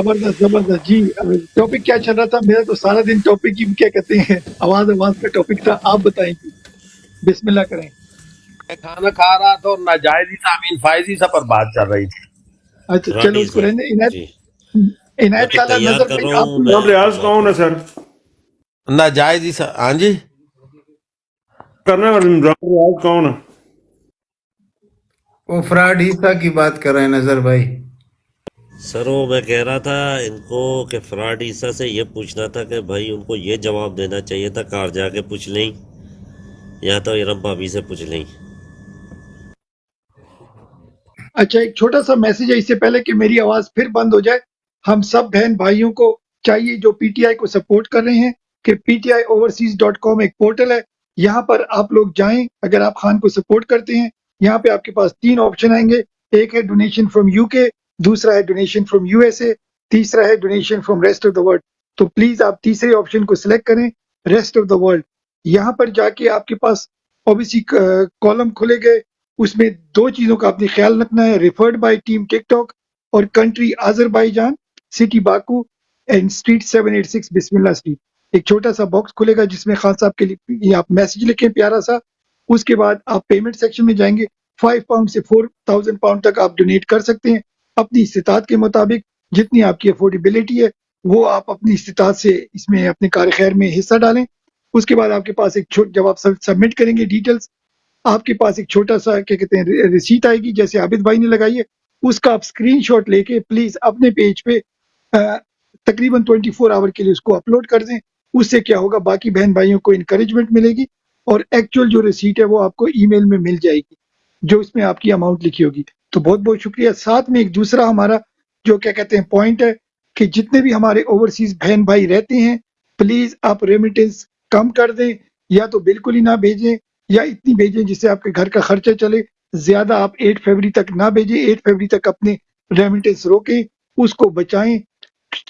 زبردست زبردست جی. ٹاپک کیا چل رہا تھا؟ میرا تو سارا دن ٹاپک کی کیا کہتے ہیں آواز آواز کا ٹاپک تھا. آپ بتائیں جی, بسم اللہ کریں. میں کھانا کھا رہا تھا اور ناجائز امین فائزی صاحب پر بات چل رہی تھی. اچھا چلو فراڈی اس کو سا رہنے دیں. جی، میں عنایت تو تعالیٰ تیار نظر کر بھائی رہا آپ ہوں، کو میں جناب آپ کی ریاض بات کون ہے پر. سر؟ ناجائز ہاں جی کرنے والے جناب ریاض کون ہے؟ وہ فراڈ حصہ کی بات کر رہے ہیں نظر بھائی. سر وہ میں کہہ رہا تھا ان کو کہ فراڈ عیسیٰ سے یہ پوچھنا تھا کہ بھائی ان کو یہ جواب دینا چاہیے تھا، کار جا کے پوچھ لیں یا تو ارم بھابھی سے پوچھ لیں. اچھا ایک چھوٹا سا میسج ہے اس سے پہلے کہ میری آواز پھر بند ہو جائے. ہم سب بہن بھائیوں کو چاہیے جو پی ٹی آئی کو سپورٹ کر رہے ہیں کہ PTIoverseas.com ایک پورٹل ہے. یہاں پر آپ لوگ جائیں. اگر آپ خان کو سپورٹ کرتے ہیں یہاں پہ آپ کے پاس 3 آپشن آئیں گے. ایک ہے ڈونیشن فرام UK, دوسرا ہے ڈونیشن فرام USA, تیسرا ہے donation from rest of the world. تو پلیز آپ تیسرے آپشن کو سلیکٹ کریں, ریسٹ آف دا ورلڈ. یہاں پر جا کے آپ کے پاس اوبیسی کالم کھلے گئے. اس میں 2 چیزوں کا آپ نے خیال رکھنا ہے, referred by team TikTok اور country Azerbaijan, city Baku and street 786 بسم اللہ اسٹریٹ. ایک چھوٹا سا باکس کھلے گا جس میں خان صاحب کے لیے آپ میسج لکھیں پیارا سا. اس کے بعد آپ پیمنٹ سیکشن میں جائیں گے. 5 پاؤنڈ سے 4000 پاؤنڈ تک آپ ڈونیٹ کر سکتے ہیں اپنی استطاعت کے مطابق. جتنی آپ کی افورڈیبلٹی ہے وہ آپ اپنی استطاعت سے اس میں اپنے کار خیر میں حصہ ڈالیں. اس کے بعد آپ کے پاس ایک جب آپ سبمٹ کریں گے ڈیٹیلز, آپ کے پاس ایک چھوٹا سا کیا کہتے ہیں ریسیٹ آئے گی جیسے عابد بھائی نے لگائی ہے. اس کا آپ اسکرین شاٹ لے کے پلیز اپنے پیج پہ تقریباً 24 آور کے لیے اس کو اپلوڈ کر دیں. اس سے کیا ہوگا, باقی بہن بھائیوں کو انکریجمنٹ ملے گی اور ایکچوئل جو ریسیٹ ہے وہ آپ کو ای میل میں مل جائے گی جو اس میں آپ کی اماؤنٹ لکھی ہوگی. تو بہت بہت شکریہ. ساتھ میں ایک دوسرا ہمارا جو کیا کہتے ہیں پوائنٹ ہے کہ جتنے بھی ہمارے اوورسیز بہن بھائی رہتے ہیں پلیز آپ ریمیٹنس کم کر دیں, یا تو بالکل ہی نہ بھیجیں یا اتنی بھیجیں جس سے آپ کے گھر کا خرچہ چلے. زیادہ آپ 8 فروری تک نہ بھیجیں. 8 فروری تک اپنے ریمیٹنس روکیں, اس کو بچائیں.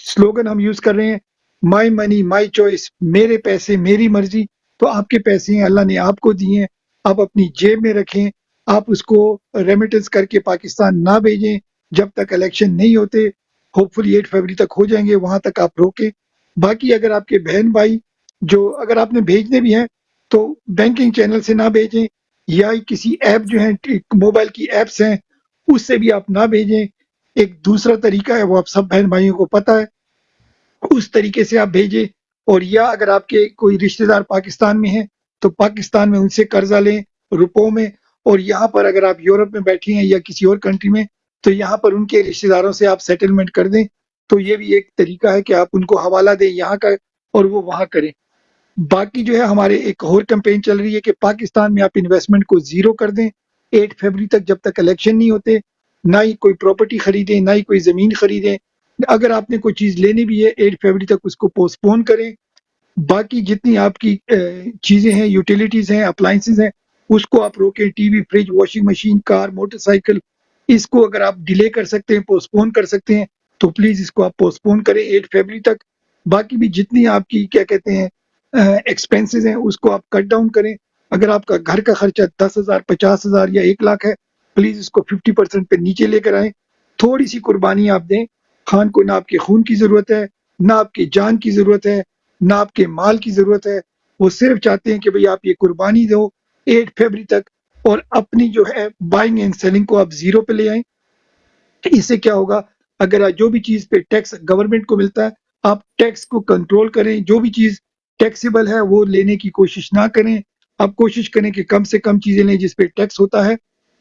سلوگن ہم یوز کر رہے ہیں مائی منی مائی چوائس, میرے پیسے میری مرضی. تو آپ کے پیسے ہیں, اللہ نے آپ کو دیے ہیں, آپ اپنی جیب میں رکھیں. آپ اس کو ریمیٹنس کر کے پاکستان نہ بھیجیں جب تک الیکشن نہیں ہوتے. ہوپ فلی 8 فروری تک ہو جائیں گے, وہاں تک آپ روکیں. باقی اگر آپ کے بہن بھائی جو اگر آپ نے بھیجنے بھی ہیں تو بینکنگ چینل سے نہ بھیجیں, یا کسی ایپ جو ہیں موبائل کی ایپس ہیں اس سے بھی آپ نہ بھیجیں. ایک دوسرا طریقہ ہے وہ آپ سب بہن بھائیوں کو پتہ ہے, اس طریقے سے آپ بھیجیں. اور یا اگر آپ کے کوئی رشتہ دار پاکستان میں ہیں تو پاکستان میں ان سے قرضہ لیں روپوں میں. اور یہاں پر اگر آپ یورپ میں بیٹھے ہیں یا کسی اور کنٹری میں تو یہاں پر ان کے رشتہ داروں سے آپ سیٹلمنٹ کر دیں. تو یہ بھی ایک طریقہ ہے کہ آپ ان کو حوالہ دیں یہاں کا اور وہ وہاں کریں. باقی جو ہے ہمارے ایک اور کمپین چل رہی ہے کہ پاکستان میں آپ انویسٹمنٹ کو زیرو کر دیں 8 فروری تک, جب تک الیکشن نہیں ہوتے. نہ ہی کوئی پراپرٹی خریدیں, نہ ہی کوئی زمین خریدیں. اگر آپ نے کوئی چیز لینی بھی ہے 8 فروری تک اس کو پوسٹ پون کریں. باقی جتنی آپ کی چیزیں ہیں, یوٹیلیٹیز ہیں, اپلائنسز ہیں, اس کو آپ روکیں. T V, fridge, washing machine, car, motorcycle, اس کو اگر آپ ڈیلے کر سکتے ہیں, پوسٹ پون کر سکتے ہیں تو پلیز اس کو آپ پوسٹ پون کریں 8 فروری تک. باقی بھی جتنی آپ کی کیا کہتے ہیں ایکسپینسز ہیں اس کو آپ کٹ ڈاؤن کریں. اگر آپ کا گھر کا خرچہ 10,000, 50,000 یا 1 لاکھ ہے, پلیز اس کو 50% پہ نیچے لے کر آئیں. تھوڑی سی قربانی آپ دیں. خان کو نہ آپ کے خون کی ضرورت ہے, نہ آپ کی جان کی ضرورت ہے, نہ آپ کے مال کی ضرورت ہے. وہ صرف چاہتے ہیں کہ بھئی آپ یہ قربانی دو 8 فروری تک, اور اپنی جو ہے بائنگ اینڈ سیلنگ کو آپ زیرو پہ لے آئیں. اس سے کیا ہوگا, اگر جو بھی چیز پہ ٹیکس گورنمنٹ کو ملتا ہے آپ ٹیکس کو کنٹرول کریں. جو بھی چیز ٹیکسیبل ہے وہ لینے کی کوشش نہ کریں. آپ کوشش کریں کہ کم سے کم چیزیں لیں جس پہ ٹیکس ہوتا ہے.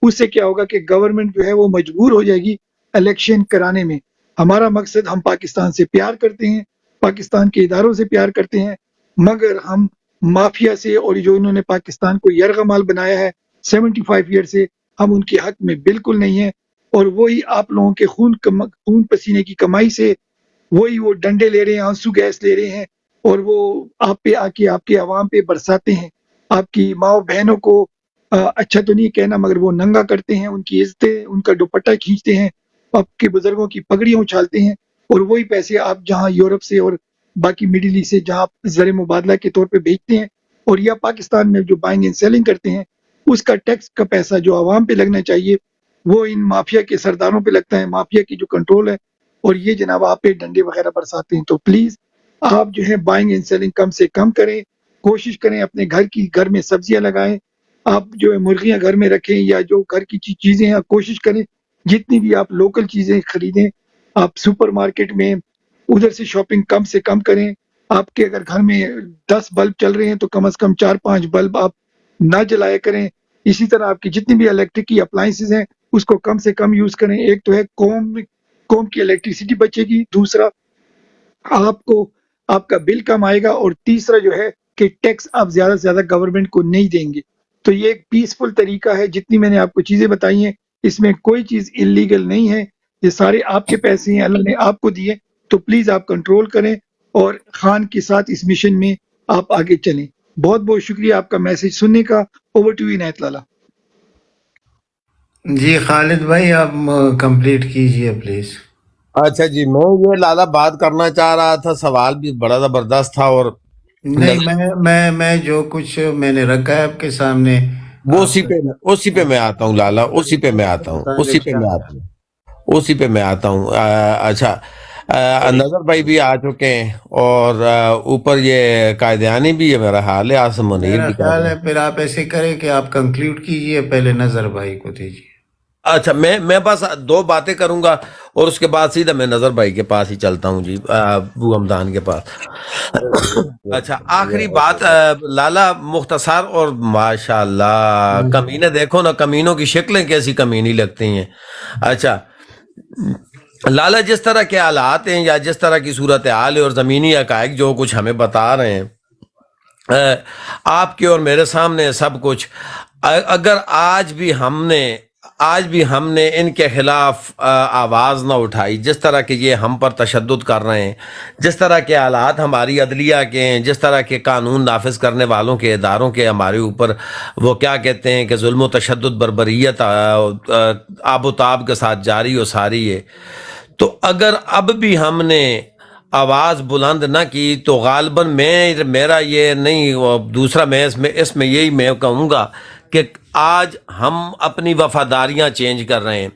اس سے کیا ہوگا کہ گورنمنٹ جو ہے وہ مجبور ہو جائے گی الیکشن کرانے میں. ہمارا مقصد, ہم پاکستان سے پیار کرتے ہیں, پاکستان کے اداروں سے پیار کرتے ہیں, مگر ہم مافیا سے اور جو انہوں نے پاکستان کو یرغمال بنایا ہے 75 ایئر سے, ہم ان کے حق میں بالکل نہیں ہیں. اور وہی آپ لوگوں کے خون پسینے کی کمائی سے وہی وہ ڈنڈے لے رہے ہیں, آنسو گیس لے رہے ہیں, اور وہ آپ پہ آ کے آپ کے عوام پہ برساتے ہیں. آپ کی ماں بہنوں کو اچھا تو نہیں کہنا مگر وہ ننگا کرتے ہیں, ان کی عزتیں, ان کا دوپٹہ کھینچتے ہیں, آپ کے بزرگوں کی پگڑیاں اچھالتے ہیں. اور وہی پیسے آپ جہاں یورپ سے اور باقی مڈل ایسٹ سے جہاں آپ زر مبادلہ کے طور پہ بھیجتے ہیں, اور یا پاکستان میں جو بائنگ اینڈ سیلنگ کرتے ہیں, اس کا ٹیکس کا پیسہ جو عوام پہ لگنا چاہیے وہ ان مافیا کے سرداروں پہ لگتا ہے. مافیا کی جو کنٹرول ہے اور یہ جناب آپ پہ ڈنڈے وغیرہ برساتے ہیں. تو پلیز آپ جو ہے بائنگ اینڈ سیلنگ کم سے کم کریں. کوشش کریں اپنے گھر میں سبزیاں لگائیں. آپ جو ہے مرغیاں گھر میں رکھیں یا جو گھر کی چیزیں ہیں کوشش کریں جتنی بھی آپ لوکل چیزیں خریدیں. آپ سپر مارکیٹ میں ادھر سے شاپنگ کم سے کم کریں. آپ کے اگر گھر میں 10 بلب چل رہے ہیں تو کم از کم 4-5 بلب آپ نہ جلایا کریں. اسی طرح آپ کی جتنی بھی الیکٹرک کی اپلائنسز ہیں اس کو کم سے کم یوز کریں. ایک تو ہے قوم کی الیکٹریسٹی بچے گی، دوسرا آپ کو آپ کا بل کم آئے گا، اور تیسرا جو ہے کہ ٹیکس آپ زیادہ سے زیادہ گورنمنٹ کو نہیں دیں گے. تو یہ ایک پیسفل طریقہ ہے. جتنی میں نے آپ کو چیزیں بتائی ہیں اس میں کوئی چیز انلیگل نہیں ہے. یہ سارے آپ کے پیسے ہیں، اللہ نے آپ کو دیے. تو پلیز آپ کنٹرول کریں اور خان کے ساتھ اس مشن میں آپ آگے چلیں. بہت بہت شکریہ آپ کا میسج سننے کا. اوور ٹو عنایت لالا. جی خالد بھائی آپ کمپلیٹ کیجئے پلیز. اچھا جی، میں یہ لالا بات کرنا چاہ رہا تھا، سوال بھی بڑا زبردست تھا، اور نہیں میں جو کچھ میں نے رکھا ہے آپ کے سامنے وہ اسی پہ میں آتا ہوں لالا، اسی پہ میں آتا ہوں. اچھا، نظر بھائی بھی آ چکے ہیں، اور اوپر یہ قائدیانی بھی ہے میرا حال ہے، آسم منیر میرا بھی خیال ہے پھر آپ ایسے کریں کہ آپ کنکلیوڈ کیجئے، پہلے نظر بھائی کو دیجیے. اچھا، میں بس 2 باتیں کروں گا اور اس کے بعد سیدھا میں نظر بھائی کے پاس ہی چلتا ہوں جی، ابو حمدان کے پاس. اچھا، آخری بات لالا مختصر، اور ماشاءاللہ کمینے دیکھو نا، کمینوں کی شکلیں کیسی کمینی لگتی ہیں. اچھا لالا، جس طرح کے حالات ہیں یا جس طرح کی صورتحال ہے اور زمینی حقائق جو کچھ ہمیں بتا رہے ہیں آپ کے اور میرے سامنے سب کچھ، اگر آج بھی ہم نے ان کے خلاف آواز نہ اٹھائی، جس طرح کہ یہ ہم پر تشدد کر رہے ہیں، جس طرح کے حالات ہماری عدلیہ کے ہیں، جس طرح کے قانون نافذ کرنے والوں کے اداروں کے ہمارے اوپر وہ کیا کہتے ہیں کہ ظلم و تشدد بربریت آب و تاب کے ساتھ جاری و ساری ہے، تو اگر اب بھی ہم نے آواز بلند نہ کی تو غالباً میرا یہ نہیں، دوسرا میں اس میں یہی میں کہوں گا کہ آج ہم اپنی وفاداریاں چینج کر رہے ہیں.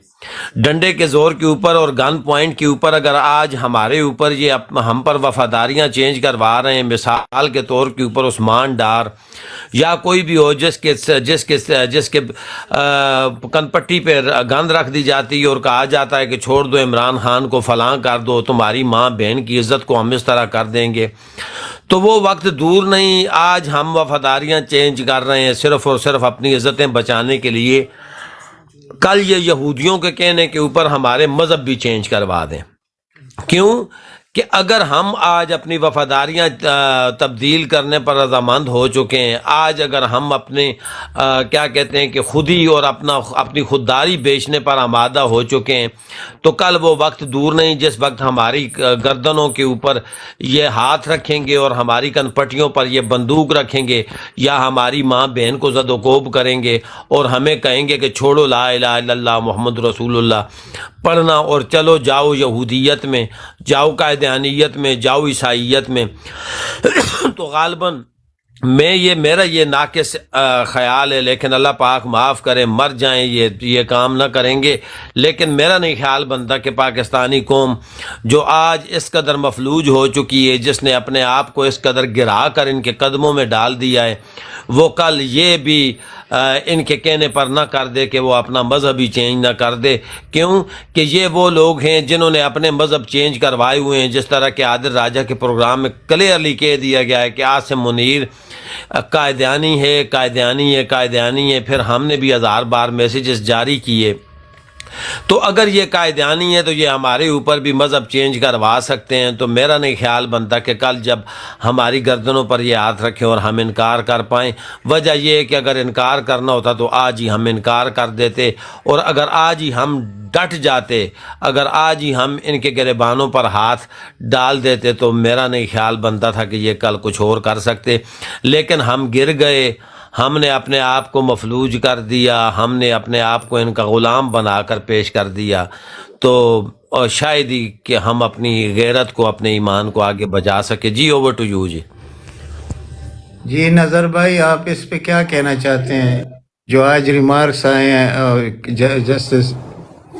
ڈنڈے کے زور کے اوپر اور گن پوائنٹ کے اوپر اگر آج ہمارے اوپر یہ ہم پر وفاداریاں چینج کروا رہے ہیں، مثال کے طور کے اوپر عثمان ڈار یا کوئی بھی ہو جس کے کن پٹی پہ گند رکھ دی جاتی ہے اور کہا جاتا ہے کہ چھوڑ دو عمران خان کو، فلاں کر دو، تمہاری ماں بہن کی عزت کو ہم اس طرح کر دیں گے، تو وہ وقت دور نہیں. آج ہم وفاداریاں چینج کر رہے ہیں صرف اور صرف اپنی عزتیں بچانے کے لیے. کل یہ یہودیوں کے کہنے کے اوپر ہمارے مذہب بھی چینج کروا دیں. کیوں کہ اگر ہم آج اپنی وفاداریاں تبدیل کرنے پر رضامند ہو چکے ہیں، آج اگر ہم اپنے کیا کہتے ہیں کہ خودی اور اپنی خودداری بیچنے پر آمادہ ہو چکے ہیں، تو کل وہ وقت دور نہیں جس وقت ہماری گردنوں کے اوپر یہ ہاتھ رکھیں گے اور ہماری کن پٹیوں پر یہ بندوق رکھیں گے، یا ہماری ماں بہن کو زد و کوب کریں گے اور ہمیں کہیں گے کہ چھوڑو لا الہ الا اللہ محمد رسول اللہ پڑھنا اور چلو جاؤ یہودیت میں، جاؤ قائدیانیت میں، جاؤ عیسائیت میں. تو غالباً میرا یہ ناقص خیال ہے، لیکن اللہ پاک معاف کرے، مر جائیں یہ کام نہ کریں گے. لیکن میرا نہیں خیال بنتا کہ پاکستانی قوم جو آج اس قدر مفلوج ہو چکی ہے، جس نے اپنے آپ کو اس قدر گرا کر ان کے قدموں میں ڈال دیا ہے، وہ کل یہ بھی ان کے کہنے پر نہ کر دے کہ وہ اپنا مذہب ہی چینج نہ کر دے. کیوں کہ یہ وہ لوگ ہیں جنہوں نے اپنے مذہب چینج کروائے ہوئے ہیں. جس طرح کہ عادل راجہ کے پروگرام میں کلیئرلی کہہ دیا گیا ہے کہ عاصم منیر قائدیانی ہے. پھر ہم نے بھی 1000 بار میسیجز جاری کیے. تو اگر یہ قائدیانی ہے تو یہ ہمارے اوپر بھی مذہب چینج کروا سکتے ہیں. تو میرا نہیں خیال بنتا کہ کل جب ہماری گردنوں پر یہ ہاتھ رکھیں اور ہم انکار کر پائیں. وجہ یہ ہے کہ اگر انکار کرنا ہوتا تو آج ہی ہم انکار کر دیتے، اور اگر آج ہی ہم ڈٹ جاتے، اگر آج ہی ہم ان کے گریبانوں پر ہاتھ ڈال دیتے، تو میرا نہیں خیال بنتا تھا کہ یہ کل کچھ اور کر سکتے. لیکن ہم گر گئے، ہم نے اپنے آپ کو مفلوج کر دیا، ہم نے اپنے آپ کو ان کا غلام بنا کر پیش کر دیا. تو شاید ہی کہ ہم اپنی غیرت کو، اپنے ایمان کو آگے بجا سکے. G over to you. جی نظر بھائی آپ اس پہ کیا کہنا چاہتے ہیں جو آج ریمارکس آئے ہیں جسٹس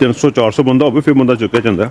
300-400 ਬੰਦਾ ਹੋਵੇ ਫਿਰ ਬੰਦਾ ਚੁੱਕਿਆ ਜਾਂਦਾ।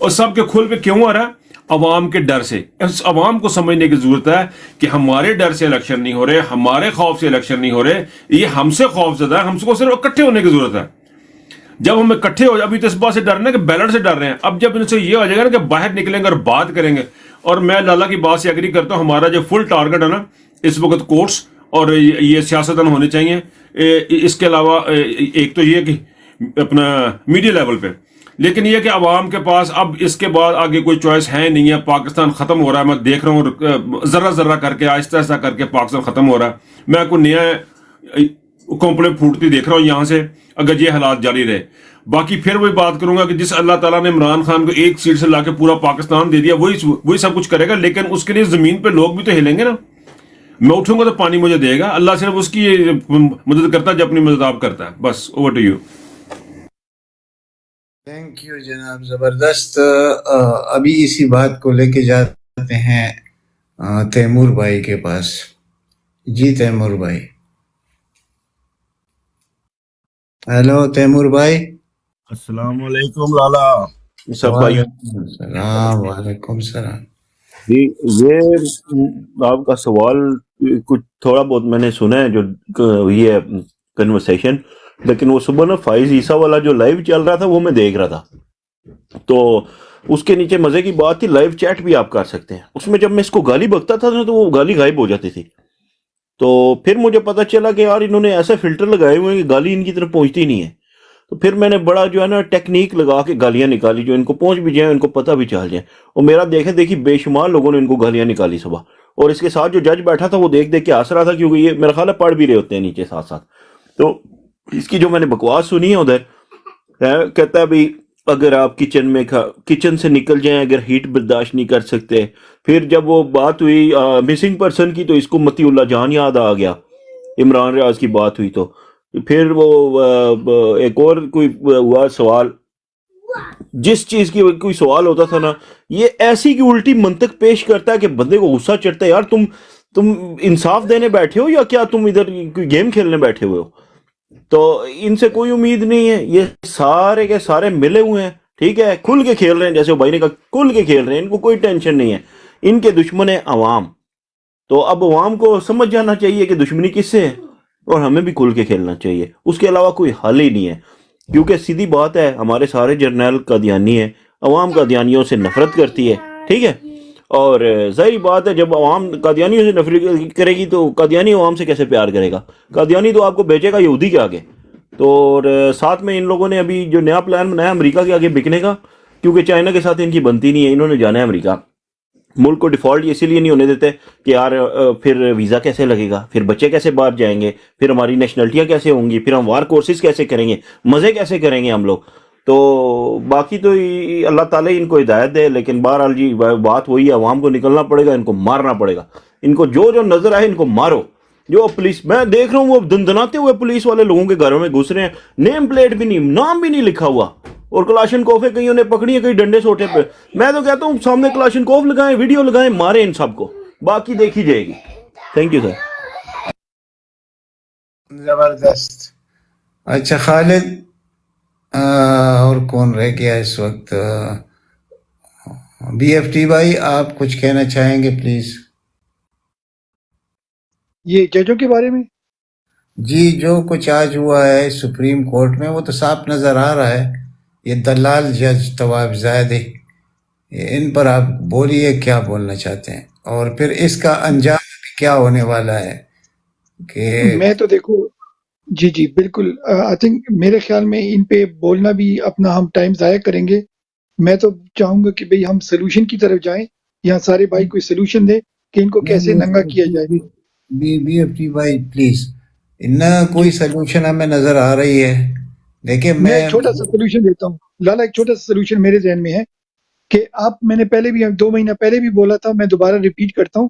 اور سب کے کھل پہ کیوں آ رہا ہے؟ عوام کے ڈر سے. اس عوام کو سمجھنے کی ضرورت ہے کہ ہمارے ڈر سے الیکشن نہیں ہو رہے, ہمارے خوف سے الیکشن نہیں ہو رہے, یہ ہم سے خوف زدہ ہے. ہم کو صرف اکٹھے ہونے کی ضرورت ہے. جب ہم اکٹھے ہو, ابھی تو اس بات سے ڈر رہے ہیں کہ بیلٹ سے ڈر رہے ہیں, اب جب ان سے یہ ہو جائے گا نا کہ باہر نکلیں گے اور بات کریں گے. اور میں لالا کی بات سے ایگری کرتا ہوں, ہمارا جو فل ٹارگٹ ہے نا اس وقت کورٹس اور یہ سیاستدان ہونے چاہیے. اس کے علاوہ ایک تو یہ کہ اپنا میڈیا لیول پہ, لیکن یہ کہ عوام کے پاس اب اس کے بعد آگے کوئی چوائس ہے نہیں ہے. پاکستان ختم ہو رہا ہے, میں دیکھ رہا ہوں ذرہ ذرہ کر کے, آہستہ آہستہ کر کے پاکستان ختم ہو رہا ہے. میں کوئی نیا کمپلیں پھوٹتی دیکھ رہا ہوں یہاں سے, اگر یہ حالات جاری رہے. باقی پھر وہی بات کروں گا کہ جس اللہ تعالیٰ نے عمران خان کو ایک سیٹ سے لا کے پورا پاکستان دے دیا, وہی سب کچھ کرے گا. لیکن اس کے لیے زمین پہ لوگ بھی تو ہلیں گے نا. میں اٹھوں گا تو پانی مجھے دے گا. اللہ صرف اس کی مدد کرتا ہے جو اپنی مدد آپ کرتا ہے. بس over to you. Thank you جناب, زبردست. ابھی اسی بات کو لے کے جاتے ہیں تیمور بھائی کے پاس. جی تیمور بھائی. ہیلو تیمور بھائی. السلام علیکم لالا سب بھائی. وعلیکم السلام. وعلیکم السلام. جی یہ آپ کا سوال کچھ تھوڑا بہت میں نے سنا ہے جو یہ ہے کنورسیشن, لیکن وہ صبح نا فائز عیسیٰ والا جو لائیو چل رہا تھا وہ میں دیکھ رہا تھا, تو اس کے نیچے مزے کی بات تھی لائیو چیٹ بھی آپ کر سکتے ہیں. اس میں جب میں اس کو گالی بکتا تھا تو وہ گالی غائب ہو جاتی تھی. تو پھر مجھے پتا چلا کہ یار انہوں نے ایسے فلٹر لگائے ہوئے ہیں کہ گالی ان کی طرف پہنچتی نہیں ہے. تو پھر میں نے بڑا جو ہے نا ٹیکنیک لگا کے گالیاں نکالی جو ان کو پہنچ بھی جائیں, ان کو پتہ بھی چل جائے. اور میرا دیکھی بے شمار لوگوں نے ان کو گالیاں نکالی صبح. اور اس کے ساتھ جو جج بیٹھا تھا وہ دیکھ کے ہنس رہا تھا, کیونکہ یہ میرا خیال ہے پڑھ بھی رہے ہوتے ہیں نیچے ساتھ ساتھ. تو اس کی جو میں نے بکواس سنی ہے ادھر, کہتا ہے بھائی اگر آپ کچن سے نکل جائیں, اگر ہیٹ برداشت نہیں کر سکتے. پھر جب وہ بات ہوئی مسنگ پرسن کی تو اس کو متی اللہ جان یاد آ گیا. عمران ریاض کی بات ہوئی تو پھر وہ ایک اور کوئی ہوا سوال, جس چیز کی کوئی سوال ہوتا تھا نا, یہ ایسی کی الٹی منطق پیش کرتا ہے کہ بندے کو غصہ چڑھتا ہے. یار تم انصاف دینے بیٹھے ہو یا کیا تم ادھر کوئی گیم کھیلنے بیٹھے ہوئے ہو؟ تو ان سے کوئی امید نہیں ہے. یہ سارے کے سارے ملے ہوئے ہیں, ٹھیک ہے, کھل کے کھیل رہے ہیں, جیسے بھائی نے کہا کھل کے کھیل رہے ہیں. ان کو کوئی ٹینشن نہیں ہے. ان کے دشمن ہے عوام. تو اب عوام کو سمجھ جانا چاہیے کہ دشمنی کس سے ہے, اور ہمیں بھی کھل کے کھیلنا چاہیے. اس کے علاوہ کوئی حل ہی نہیں ہے. کیونکہ سیدھی بات ہے, ہمارے سارے جرنیل قادیانی ہیں, عوام قادیانیوں سے نفرت کرتی ہے, ٹھیک ہے. اور ظاہری بات ہے جب عوام قادیانیوں سے نفرت کرے گی تو قادیانی عوام سے کیسے پیار کرے گا؟ قادیانی تو آپ کو بیچے گا یہودی کے آگے. تو اور ساتھ میں ان لوگوں نے ابھی جو نیا پلان بنایا امریکہ کے آگے بکنے کا, کیونکہ چائنا کے ساتھ ان کی بنتی نہیں ہے, انہوں نے جانا ہے امریکہ. ملک کو ڈیفالٹ اسی لیے نہیں ہونے دیتے کہ یار پھر ویزا کیسے لگے گا, پھر بچے کیسے باہر جائیں گے, پھر ہماری نیشنلٹیاں کیسے ہوں گی, پھر ہم وار کورسز کیسے کریں گے, مزے کیسے کریں گے ہم لوگ. تو باقی تو اللہ تعالیٰ ان کو ہدایت دے. لیکن بہرحال جی بات وہی ہے, عوام کو نکلنا پڑے گا, ان کو مارنا پڑے گا. ان کو جو نظر آئے ان کو مارو. جو پولیس میں دیکھ رہا ہوں وہ دندناتے ہوئے پولیس والے لوگوں کے گھروں میں گھس رہے ہیں, نیم پلیٹ بھی نہیں, نام بھی نہیں لکھا ہوا, اور کلاشن کوفیں کئیوں نے پکڑی ہیں, کئی ڈنڈے سوٹے پہ. میں تو کہتا ہوں سامنے کلاشن کوف لگائیں, ویڈیو لگائیں, ماریں ان سب کو, باقی دیکھی جائے گی. Thank you sir. زبردست. اچھا خالد, اور کون رہ گیا اس وقت؟ بی ایف ٹی بھائی آپ کچھ کہنا چاہیں گے پلیز؟ یہ ججوں کے بارے میں جی, جو کچھ آج ہوا ہے سپریم کورٹ میں وہ تو صاف نظر آ رہا ہے. یہ دلال جج طواب زیدی, ان پر آپ بولیے کیا بولنا چاہتے ہیں, اور پھر اس کا انجام کیا ہونے والا ہے؟ کہ میں تو دیکھو جی بالکل, آئی تھنک میرے خیال میں ان پہ بولنا بھی اپنا ہم ٹائم ضائع کریں گے. میں تو چاہوں گا کہ بھئی ہم سلوشن کی طرف جائیں, یہاں سارے بھائی کوئی سلوشن دے کہ ان کو کیسے ننگا کیا جائے. بی ایف ٹی بھائی پلیز, نہ کوئی سلوشن ہمیں نظر آ رہی ہے. دیکھیں میں ایک چھوٹا سا سلوشن دیتا ہوں لالا, ایک چھوٹا سا سلوشن میرے ذہن میں ہے کہ آپ, میں نے پہلے بھی 2 مہینہ پہلے بھی بولا تھا, میں دوبارہ ریپیٹ کرتا ہوں,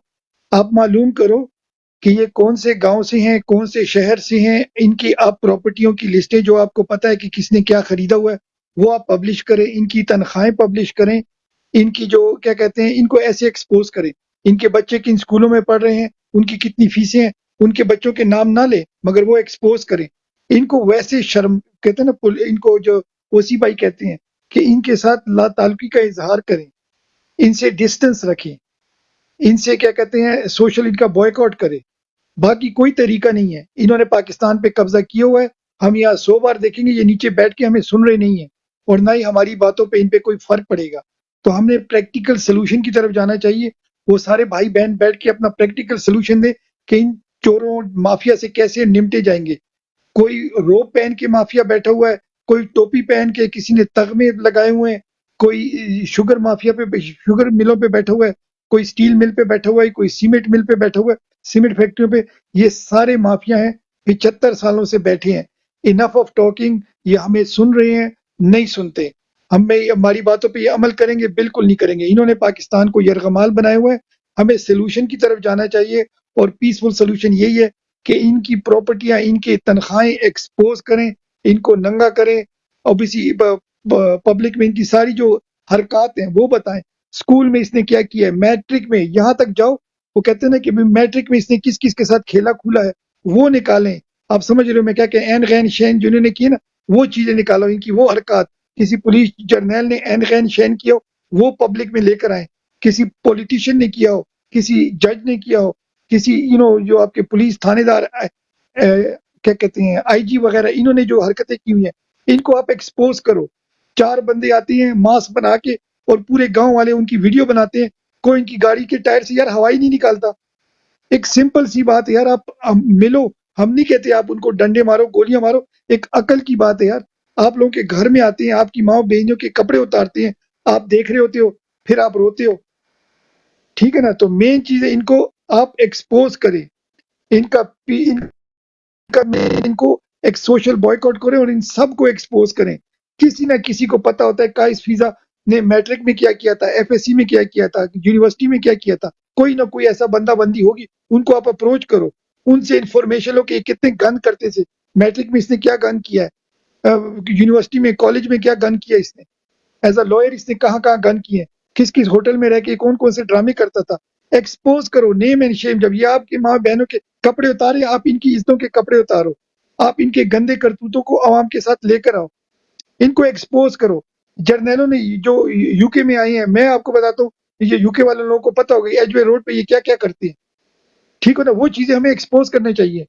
آپ معلوم کرو کہ یہ کون سے گاؤں سے ہیں, کون سے شہر سے ہیں, ان کی آپ پراپرٹیوں کی لسٹیں جو آپ کو پتہ ہے کہ کس نے کیا خریدا ہوا ہے وہ آپ پبلش کریں, ان کی تنخواہیں پبلش کریں, ان کی جو کیا کہتے ہیں ان کو ایسے ایکسپوز کریں, ان کے بچے کن اسکولوں میں پڑھ رہے ہیں, ان کی کتنی فیسیں ہیں, ان کے بچوں کے نام نہ لیں مگر وہ ایکسپوز کریں. ان کو ویسے شرم کہتے ہیں نا, ان کو جو اوسی بھائی کہتے ہیں, کہ ان کے ساتھ لا تعلقی کا اظہار کریں، ان سے ڈسٹنس رکھیں، ان سے کیا کہتے ہیں سوشل ان کا بوائیکاٹ کریں. باقی کوئی طریقہ نہیں ہے. انہوں نے پاکستان پہ قبضہ کیا ہوا ہے. ہم یہاں 100 بار دیکھیں گے یہ نیچے بیٹھ کے ہمیں سن رہے نہیں ہیں، اور نہ ہی ہماری باتوں پہ ان پہ کوئی فرق پڑے گا. تو ہم نے پریکٹیکل سلوشن کی طرف جانا چاہیے. وہ سارے بھائی بہن بیٹھ کے اپنا پریکٹیکل سلوشن دیں کہ ان چوروں مافیا سے کیسے نمٹے جائیں گے. کوئی روپ پہن کے مافیا بیٹھا ہوا ہے، کوئی ٹوپی پہن کے، کسی نے تغمے لگائے ہوئے ہیں، کوئی شوگر مافیا پہ شوگر ملوں پہ بیٹھا ہوا ہے، کوئی سٹیل مل پہ بیٹھا ہوا ہے، کوئی سیمنٹ مل پہ بیٹھا ہوا ہے، سیمنٹ فیکٹریوں پہ. یہ سارے مافیا ہیں، 75 سالوں سے بیٹھے ہیں. Enough of talking. یہ ہمیں سن رہے ہیں، نہیں سنتے. ہماری باتوں پہ یہ عمل کریں گے؟ بالکل نہیں کریں گے. انہوں نے پاکستان کو یرغمال بنائے ہوئے ہیں. ہمیں سلوشن کی طرف جانا چاہیے، اور پیسفل سلوشن یہی ہے کہ ان کی پراپرٹیاں، ان کی تنخواہیں ایکسپوز کریں، ان کو ننگا کریں. اوبیسی پبلک میں ان کی ساری جو حرکات ہیں وہ بتائیں. اسکول میں اس نے کیا کیا ہے، میٹرک میں یہاں تک جاؤ، وہ کہتے ہیں نا کہ میٹرک میں اس نے کس کس کے ساتھ کھیلا کھولا ہے وہ نکالیں. آپ سمجھ رہے ہو میں کیا کہ این غین شین جنہوں نے کی نا وہ چیزیں نکالو، ان کی وہ حرکات. کسی پولیس جرنیل نے این غین شین کیا ہو وہ پبلک میں لے کر آئیں. کسی پولیٹیشین نے کیا ہو، کسی جج نے کیا ہو، کسی جو آپ کے پولیس تھانے دار کیا کہتے ہیں آئی جی وغیرہ، انہوں نے جو حرکتیں کی ہوئی ہیں ان کو آپ ایکسپوز کرو. 4 بندے آتے ہیں ماسک بنا کے اور پورے گاؤں والے ان کی ویڈیو بناتے ہیں، کوئی ان کی گاڑی کے ٹائر سے یار ہوا ہی نہیں نکالتا. ایک سمپل سی بات ہے یار، آپ ملو. ہم نہیں کہتے آپ ان کو ڈنڈے مارو، گولیاں مارو. ایک عقل کی بات ہے یار. آپ لوگوں کے گھر میں آتے ہیں، آپ کی ماں بہنوں کے کپڑے اتارتے ہیں، آپ دیکھ رہے ہوتے ہو، پھر آپ روتے ہو. ٹھیک ہے نا؟ تو مین چیز ہے ان کو آپ ایکسپوز کریں، ان کو ایک سوشل بوائیکاٹ کریں اور ان سب کو ایکسپوز کریں. کسی نہ کسی کو پتا ہوتا ہے قائس فیضا نے میٹرک میں کیا کیا تھا، ایف ایس سی میں کیا کیا تھا، یونیورسٹی میں کیا کیا تھا. کوئی نہ کوئی ایسا بندہ بندی ہوگی، ان کو آپ اپروچ کرو، ان سے انفارمیشن لو کہ کتنے گن کرتے تھے، میٹرک میں اس نے کیا گن کیا ہے، یونیورسٹی میں کالج میں کیا گن کیا اس نے، ایز اے لائر اس نے کہاں کہاں گن کیے ہیں، کس کس ہوٹل میں رہ کے کون کون سے ڈرامے کرتا تھا. ایکسپوز کرو، نیم اینڈ شیم. جب یہ آپ کی ماں بہنوں کے کپڑے اتارے، آپ ان کی عزتوں کے کپڑے اتارو. آپ ان کے گندے کرتوتوں کو عوام کے ساتھ لے کر آؤ، ان کو ایکسپوز کرو. جرنیلوں نے جو یو کے میں آئے ہیں، میں آپ کو بتاتا ہوں، یہ یو کے والے لوگوں کو پتا ہوگا ایج وے روڈ پہ یہ کیا کیا کرتے ہیں. ٹھیک ہے نا؟ وہ چیزیں ہمیں ایکسپوز کرنے چاہیے.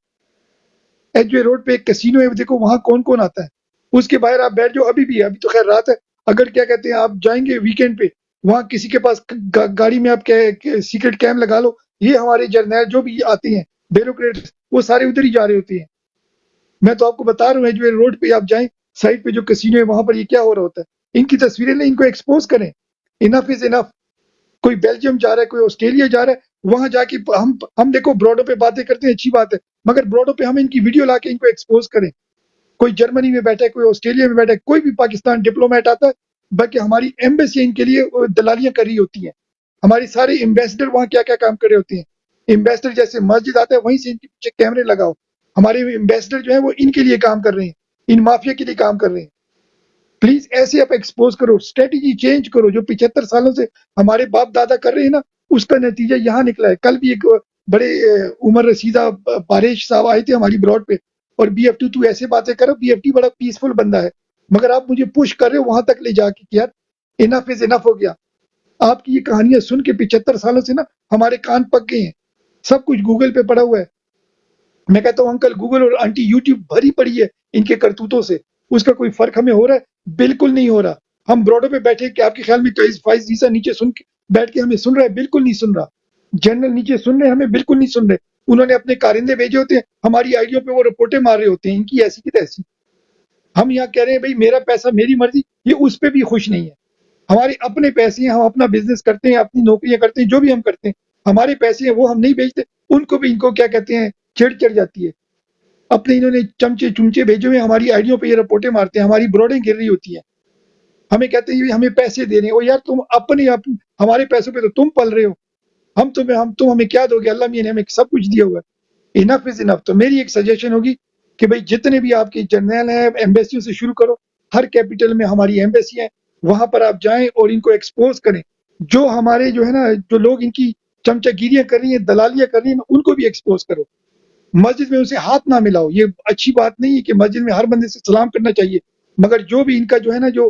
ایج وے روڈ پہ ایک کسینو ہے، دیکھو وہاں کون کون آتا ہے. اس کے باہر آپ بیٹھ جاؤ، ابھی بھی، ابھی تو خیر رات ہے، اگر کیا کہتے ہیں آپ جائیں گے ویکینڈ پہ، وہاں کسی کے پاس گاڑی میں آپ سیکرٹ کیمپ لگا لو. یہ ہمارے جرنیل جو بھی آتے ہیں بیوروکریٹ، وہ سارے ادھر ہی جا رہے ہوتے ہیں. میں تو آپ کو بتا رہا ہوں ایج وے روڈ پہ آپ جائیں، سائٹ پہ جو کسینو ہے وہاں پر یہ کیا ہو رہا ہوتا ہے. ان کی تصویریں لیں، ان کو ایکسپوز کریں. انف از انف. کوئی بیلجیم جا رہا ہے، کوئی آسٹریلیا جا رہا ہے، وہاں جا کے ہم دیکھو براڈوں پہ باتیں کرتے ہیں، اچھی بات ہے، مگر براڈوں پہ ہم ان کی ویڈیو لا کے ان کو ایکسپوز کریں. کوئی جرمنی میں بیٹھا ہے، کوئی آسٹریلیا میں بیٹھا ہے، کوئی بھی پاکستان ڈپلومیٹ آتا ہے، بلکہ ہماری ایمبیسی ان کے لیے دلالیاں کر رہی ہوتی ہیں. ہماری سارے ایمبیسڈر وہاں کیا کیا کام کر رہے ہوتے ہیں. ایمبیسڈر جیسے مسجد آتا ہے وہیں سے ان کے پیچھے کیمرے لگاؤ. ہمارے ایمبیسڈر جو ہیں وہ ان کے لیے کام کر رہے ہیں، ان مافیا کے لیے کام کر رہے ہیں. پلیز ایسے آپ ایکسپوز کرو، اسٹریٹجی چینج کرو. جو 75 سالوں سے ہمارے باپ دادا کر رہے ہیں نا، اس کا نتیجہ یہاں نکلا ہے. کل بھی ایک بڑے عمر رسیدہ پاریش صاحب آئے تھے ہماری براڈ پہ، اور بی ایف ٹی تو ایسے باتیں کرو، بی ایف ٹی بڑا پیسفل بندہ ہے، مگر آپ مجھے پش کر رہے ہو وہاں تک لے جا کے کہ یار انف از انف ہو گیا. آپ کی یہ کہانیاں سن کے 75 سالوں سے نا ہمارے کان پک گئے ہیں. سب کچھ گوگل پہ پڑا ہوا ہے. میں کہتا ہوں انکل گوگل اور آنٹی یوٹیوب بھری پڑی ہے ان کے کرتوتوں سے. اس کا کوئی فرق ہمیں ہو رہا ہے؟ بالکل نہیں ہو رہا. ہم براڈوں پہ بیٹھے کہ آپ کے خیال میں فائز نیچے بیٹھ کے ہمیں سن رہا ہے؟ بالکل نہیں سن رہا. جنرل نیچے سن رہے ہیں، ہمیں بالکل نہیں سن رہے. انہوں نے اپنے کارندے بھیجے ہوتے ہیں، ہماری آئیڈیوں پہ وہ رپورٹیں مار رہے ہوتے ہیں، ان کی ایسی کی تیسی. ہم یہاں کہہ رہے ہیں بھائی میرا پیسہ میری مرضی، یہ اس پہ بھی خوش نہیں ہے. ہمارے اپنے پیسے ہیں، ہم اپنا بزنس کرتے ہیں، اپنی نوکریاں کرتے ہیں، جو بھی ہم کرتے ہیں ہمارے پیسے ہیں، وہ ہم نہیں بیچتے. ان کو بھی ان کو کیا کہتے ہیں چڑ چڑ جاتی ہے. اپنے انہوں نے چمچے چمچے بھیجے ہوئے ہماری آئیڈیوں پہ یہ رپورٹیں مارتے ہیں، ہماری بروڈیں گر رہی ہوتی ہیں. ہمیں کہتے ہیں ہمیں پیسے دے رہے ہیں. اور یار تم ہمارے پیسوں پہ تو تم پل رہے ہو. تم ہمیں کیا دو گے؟ اللہ میاں نے ہمیں سب کچھ دیا ہوا ہے. انف از انف. تو میری ایک سجیشن ہوگی کہ بھائی جتنے بھی آپ کے جرنیل ہیں، ایمبیسیوں سے شروع کرو. ہر کیپٹل میں ہماری ایمبیسی ہے، وہاں پر آپ جائیں اور ان کو ایکسپوز کریں. جو ہمارے جو ہے نا جو لوگ ان کی چمچا گیریاں کر رہی ہیں، دلالیاں کر رہی ہیں، ان کو بھی ایکسپوز کرو. مسجد میں اسے ہاتھ نہ ملاؤ. یہ اچھی بات نہیں ہے کہ مسجد میں ہر بندے سے سلام کرنا چاہیے، مگر جو بھی ان کا جو ہے نا جو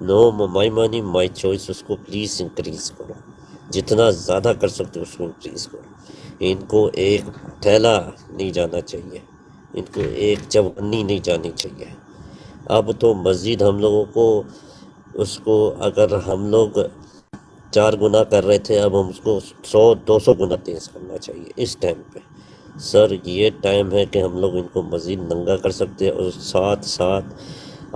نو مائی منی مائی چوائس، اس کو پلیز انکریز کرو، جتنا زیادہ کر سکتے ہو اس کو انکریز کرو. ان کو ایک تھیلا نہیں جانا چاہیے، ان کو ایک چونی نہیں جانی چاہیے. اب تو مسجد ہم لوگوں کو اس کو اگر ہم لوگ 4 گنا کر رہے تھے، اب ہم اس کو 100-200 گنا تیز کرنا چاہیے اس ٹائم پہ. سر یہ ٹائم ہے کہ ہم لوگ ان کو مزید ننگا کر سکتے ہیں، اور ساتھ ساتھ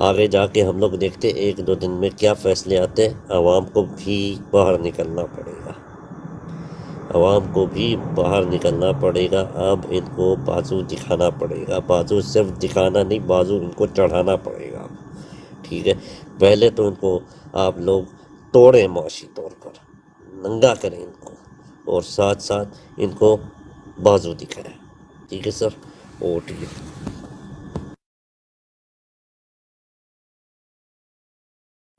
آگے جا کے ہم لوگ دیکھتے 1-2 دن میں کیا فیصلے آتے ہیں. عوام کو بھی باہر نکلنا پڑے گا، عوام کو بھی باہر نکلنا پڑے گا. اب ان کو بازو دکھانا پڑے گا، بازو صرف دکھانا نہیں، بازو ان کو چڑھانا پڑے گا. ٹھیک ہے، پہلے تو ان کو آپ لوگ توڑیں، معاشی طور پر ننگا کریں ان کو، اور ساتھ ساتھ ان کو بازو دکھائیں. ٹھیک ہے سر، او ٹھیک ہے.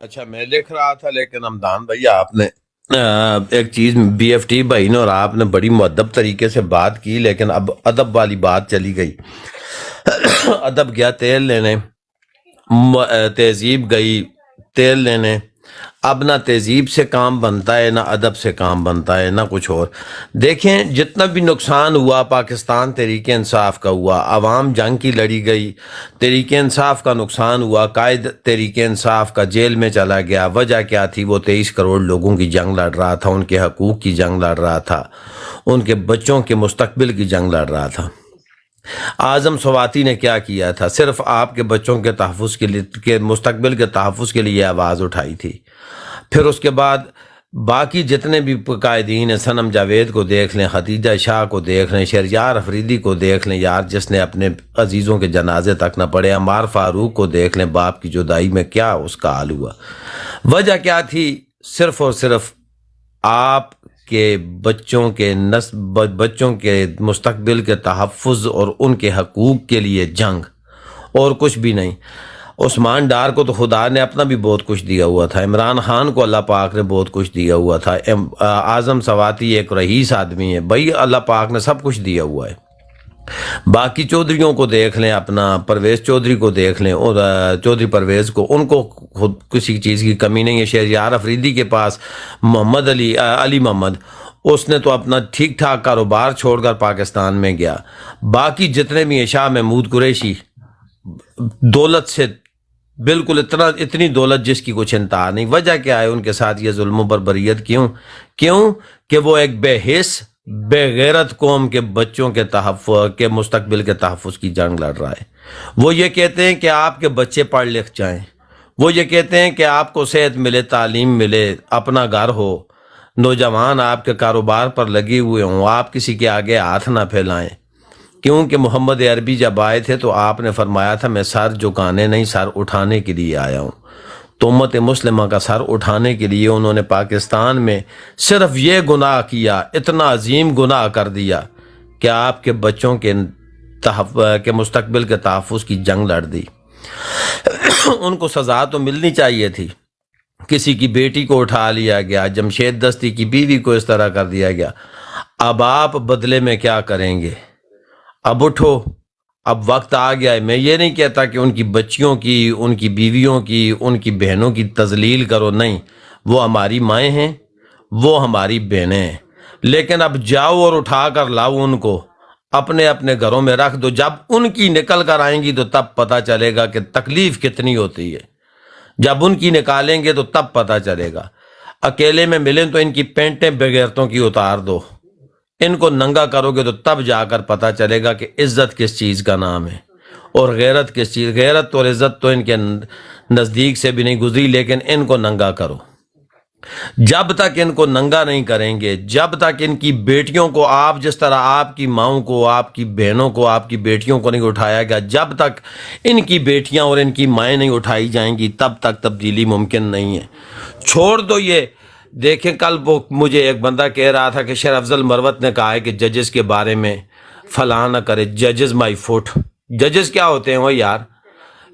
اچھا میں لکھ رہا تھا، لیکن حمدان بھائی آپ نے ایک چیز بی ایف ٹی بھائی نے اور آپ نے بڑی مؤدب طریقے سے بات کی، لیکن اب ادب والی بات چلی گئی. ادب گیا تیل لینے، تہذیب گئی تیل لینے. اب نہ تہذیب سے کام بنتا ہے، نہ ادب سے کام بنتا ہے، نہ کچھ اور. دیکھیں جتنا بھی نقصان ہوا پاکستان تحریک انصاف کا ہوا، عوام جنگ کی لڑی گئی، تحریک انصاف کا نقصان ہوا، قائد تحریک انصاف کا جیل میں چلا گیا. وجہ کیا تھی؟ وہ 23 کروڑ لوگوں کی جنگ لڑ رہا تھا، ان کے حقوق کی جنگ لڑ رہا تھا، ان کے بچوں کے مستقبل کی جنگ لڑ رہا تھا. اعظم سواتی نے کیا کیا تھا؟ صرف آپ کے بچوں کے تحفظ کے لیے، کے مستقبل کے تحفظ کے لیے آواز اٹھائی تھی. پھر اس کے بعد باقی جتنے بھی قائدین ہیں، صنم جاوید کو دیکھ لیں، ختیجہ شاہ کو دیکھ لیں، شہریار افریدی کو دیکھ لیں یار، جس نے اپنے عزیزوں کے جنازے تک نہ پڑے. عمار فاروق کو دیکھ لیں، باپ کی جدائی میں کیا اس کا حال ہوا. وجہ کیا تھی؟ صرف اور صرف آپ کے بچوں کے بچوں کے مستقبل کے تحفظ اور ان کے حقوق کے لیے جنگ، اور کچھ بھی نہیں. عثمان ڈار کو تو خدا نے اپنا بھی بہت کچھ دیا ہوا تھا، عمران خان کو اللہ پاک نے بہت کچھ دیا ہوا تھا. اعظم سواتی ایک رئیس آدمی ہے بھائی، اللہ پاک نے سب کچھ دیا ہوا ہے. باقی چودھریوں کو دیکھ لیں، اپنا پرویز چودھری کو دیکھ لیں، اور چودھری پرویز کو، ان کو خود کسی چیز کی کمی نہیں ہے. شہریار افریدی کے پاس محمد علی محمد، اس نے تو اپنا ٹھیک ٹھاک کاروبار چھوڑ کر پاکستان میں گیا. باقی جتنے بھی شاہ محمود قریشی، دولت سے بالکل اتنی دولت جس کی کچھ انتہا نہیں. وجہ کیا ہے ان کے ساتھ یہ ظلم و بربریت؟ کیوں کہ وہ ایک بے حس بے غیرت قوم کے بچوں کے تحفظ کے مستقبل کے تحفظ کی جنگ لڑ رہا ہے. وہ یہ کہتے ہیں کہ آپ کے بچے پڑھ لکھ جائیں، وہ یہ کہتے ہیں کہ آپ کو صحت ملے، تعلیم ملے، اپنا گھر ہو، نوجوان آپ کے کاروبار پر لگے ہوئے ہوں، آپ کسی کے آگے ہاتھ نہ پھیلائیں. کیونکہ محمد عربی جب آئے تھے تو آپ نے فرمایا تھا میں سر جھکانے نہیں، سر اٹھانے کے لیے آیا ہوں. تو امت مسلمہ کا سر اٹھانے کے لیے انہوں نے پاکستان میں صرف یہ گناہ کیا، اتنا عظیم گناہ کر دیا کہ آپ کے بچوں کے مستقبل کے تحفظ کی جنگ لڑ دی. ان کو سزا تو ملنی چاہیے تھی. کسی کی بیٹی کو اٹھا لیا گیا، جمشید دستی کی بیوی کو اس طرح کر دیا گیا. اب آپ بدلے میں کیا کریں گے؟ اب اٹھو، اب وقت آ گیا ہے. میں یہ نہیں کہتا کہ ان کی بچیوں کی، ان کی بیویوں کی، ان کی بہنوں کی تذلیل کرو، نہیں، وہ ہماری مائیں ہیں، وہ ہماری بہنیں ہیں. لیکن اب جاؤ اور اٹھا کر لاؤ ان کو، اپنے اپنے گھروں میں رکھ دو. جب ان کی نکل کر آئیں گی تو تب پتہ چلے گا کہ تکلیف کتنی ہوتی ہے. جب ان کی نکالیں گے تو تب پتہ چلے گا. اکیلے میں ملیں تو ان کی پینٹیں بغیرتوں کی اتار دو، ان کو ننگا کرو گے تو تب جا کر پتہ چلے گا کہ عزت کس چیز کا نام ہے اور غیرت کس چیز. غیرت اور عزت تو ان کے نزدیک سے بھی نہیں گزری، لیکن ان کو ننگا کرو. جب تک ان کو ننگا نہیں کریں گے، جب تک ان کی بیٹیوں کو، آپ جس طرح آپ کی ماؤں کو، آپ کی بہنوں کو، آپ کی بیٹیوں کو نہیں اٹھایا گیا، جب تک ان کی بیٹیاں اور ان کی مائیں نہیں اٹھائی جائیں گی تب تک تبدیلی ممکن نہیں ہے. چھوڑ دو یہ. دیکھیں کل وہ مجھے ایک بندہ کہہ رہا تھا کہ شیر افضل مروت نے کہا ہے کہ ججز کے بارے میں فلاں نہ کرے، ججز مائی فوٹ. ججز کیا ہوتے ہیں وہ یار؟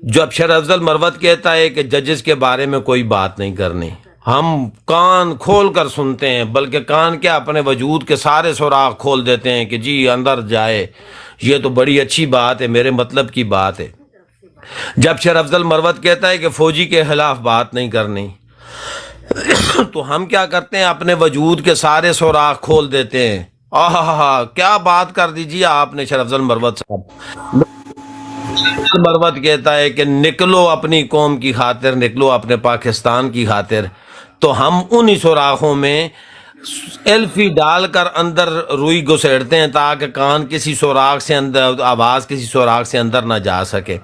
جب شیر افضل مروت کہتا ہے کہ ججز کے بارے میں کوئی بات نہیں کرنی، ہم کان کھول کر سنتے ہیں، بلکہ کان کیا اپنے وجود کے سارے سوراخ کھول دیتے ہیں کہ جی اندر جائے، یہ تو بڑی اچھی بات ہے، میرے مطلب کی بات ہے. جب شیر افضل مروت کہتا ہے کہ فوجی کے خلاف بات نہیں کرنی، تو ہم کیا کرتے ہیں؟ اپنے وجود کے سارے سوراخ کھول دیتے ہیں۔ کیا بات کر دیجیے آپ نے شیر افضل مروت صاحب۔ مروت کہتا ہے کہ نکلو اپنی قوم کی خاطر، نکلو اپنے پاکستان کی خاطر، تو ہم انہی سوراخوں میں ایلفی ڈال کر اندر روئی گھسیڑتے ہیں تاکہ کان کسی سوراخ سے اندر، آواز کسی سوراخ سے اندر نہ جا سکے۔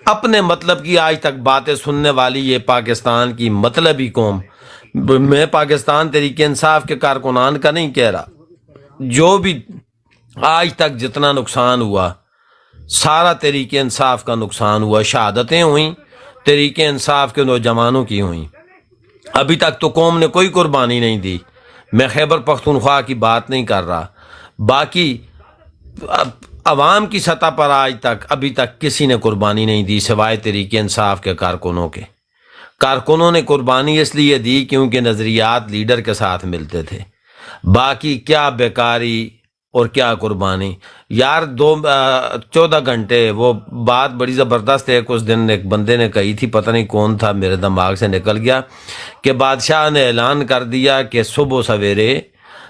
اپنے مطلب کی آج تک باتیں سننے والی یہ پاکستان کی مطلبی قوم، میں پاکستان تحریک انصاف کے کارکنان کا نہیں کہہ رہا، جو بھی آج تک جتنا نقصان ہوا سارا تحریک انصاف کا نقصان ہوا، شہادتیں ہوئیں تحریک انصاف کے نوجوانوں کی ہوئیں، ابھی تک تو قوم نے کوئی قربانی نہیں دی۔ میں خیبر پختونخوا کی بات نہیں کر رہا، باقی عوام کی سطح پر آج تک ابھی تک کسی نے قربانی نہیں دی سوائے تحریک انصاف کے کارکنوں کے۔ کارکنوں نے قربانی اس لیے دی کیونکہ نظریات لیڈر کے ساتھ ملتے تھے، باقی کیا بیکاری اور کیا قربانی یار۔ 14 گھنٹے وہ بات بڑی زبردست ہے، اس دن ایک بندے نے کہی تھی، پتہ نہیں کون تھا، میرے دماغ سے نکل گیا، کہ بادشاہ نے اعلان کر دیا کہ صبح سویرے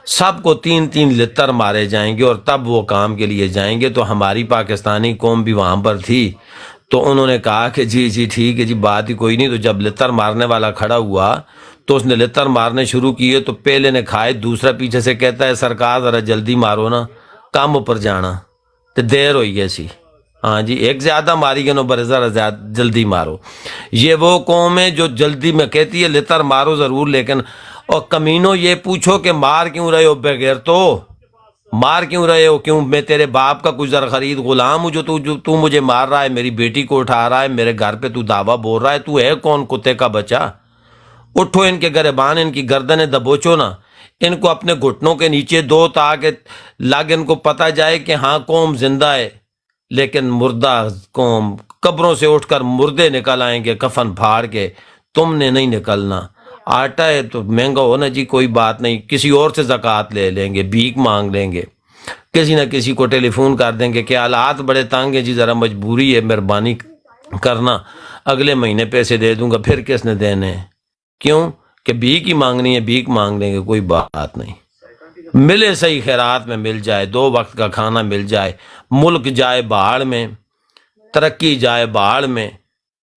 سب کو 3 لتر مارے جائیں گے اور تب وہ کام کے لیے جائیں گے۔ تو ہماری پاکستانی قوم بھی وہاں پر تھی، تو انہوں نے کہا کہ جی ٹھیک ہے جی، بات ہی کوئی نہیں۔ تو جب لتر مارنے والا کھڑا ہوا تو اس نے لتر مارنے شروع کیے، تو پہلے نے کھائے، دوسرا پیچھے سے کہتا ہے سرکار ذرا جلدی مارو نا، کام پر جانا تو دیر ہوئی گئی سی۔ ہاں جی، ایک زیادہ ماری گئے نو برے ذرا جلدی مارو۔ یہ وہ قوم ہے جو جلدی میں کہتی ہے لتر مارو ضرور، لیکن اور کمینوں یہ پوچھو کہ مار کیوں رہے ہو بغیر تو مار کیوں رہے ہو؟ کیوں میں تیرے باپ کا کچھ زر خرید غلام ہوں جو تو مجھے مار رہا ہے، میری بیٹی کو اٹھا رہا ہے، میرے گھر پہ تو دعویٰ بول رہا ہے، تو ہے کون کتے کا بچہ؟ اٹھو، ان کے گریبان، ان کی گردنیں دبوچو نا، ان کو اپنے گھٹنوں کے نیچے دو تاکہ لگ ان کو پتہ جائے کہ ہاں قوم زندہ ہے۔ لیکن مردہ قوم، قبروں سے اٹھ کر مردے نکل آئیں گے کفن پھاڑ کے، تم نے نہیں نکلنا۔ آٹا ہے تو مہنگا ہو نا جی، کوئی بات نہیں، کسی اور سے زکوٰۃ لے لیں گے، بھیک مانگ لیں گے، کسی نہ کسی کو ٹیلی فون کر دیں گے کہ حالات بڑے تنگ ہیں جی، ذرا مجبوری ہے، مہربانی کرنا، اگلے مہینے پیسے دے دوں گا۔ پھر کس نے دینے ہیں؟ کیوں کہ بھیک ہی مانگنی ہے، بھیک مانگ لیں گے، کوئی بات نہیں۔ ملے صحیح، خیرات میں مل جائے، 2 وقت کا کھانا مل جائے، ملک جائے بہاڑ میں، ترقی جائے بہاڑ میں،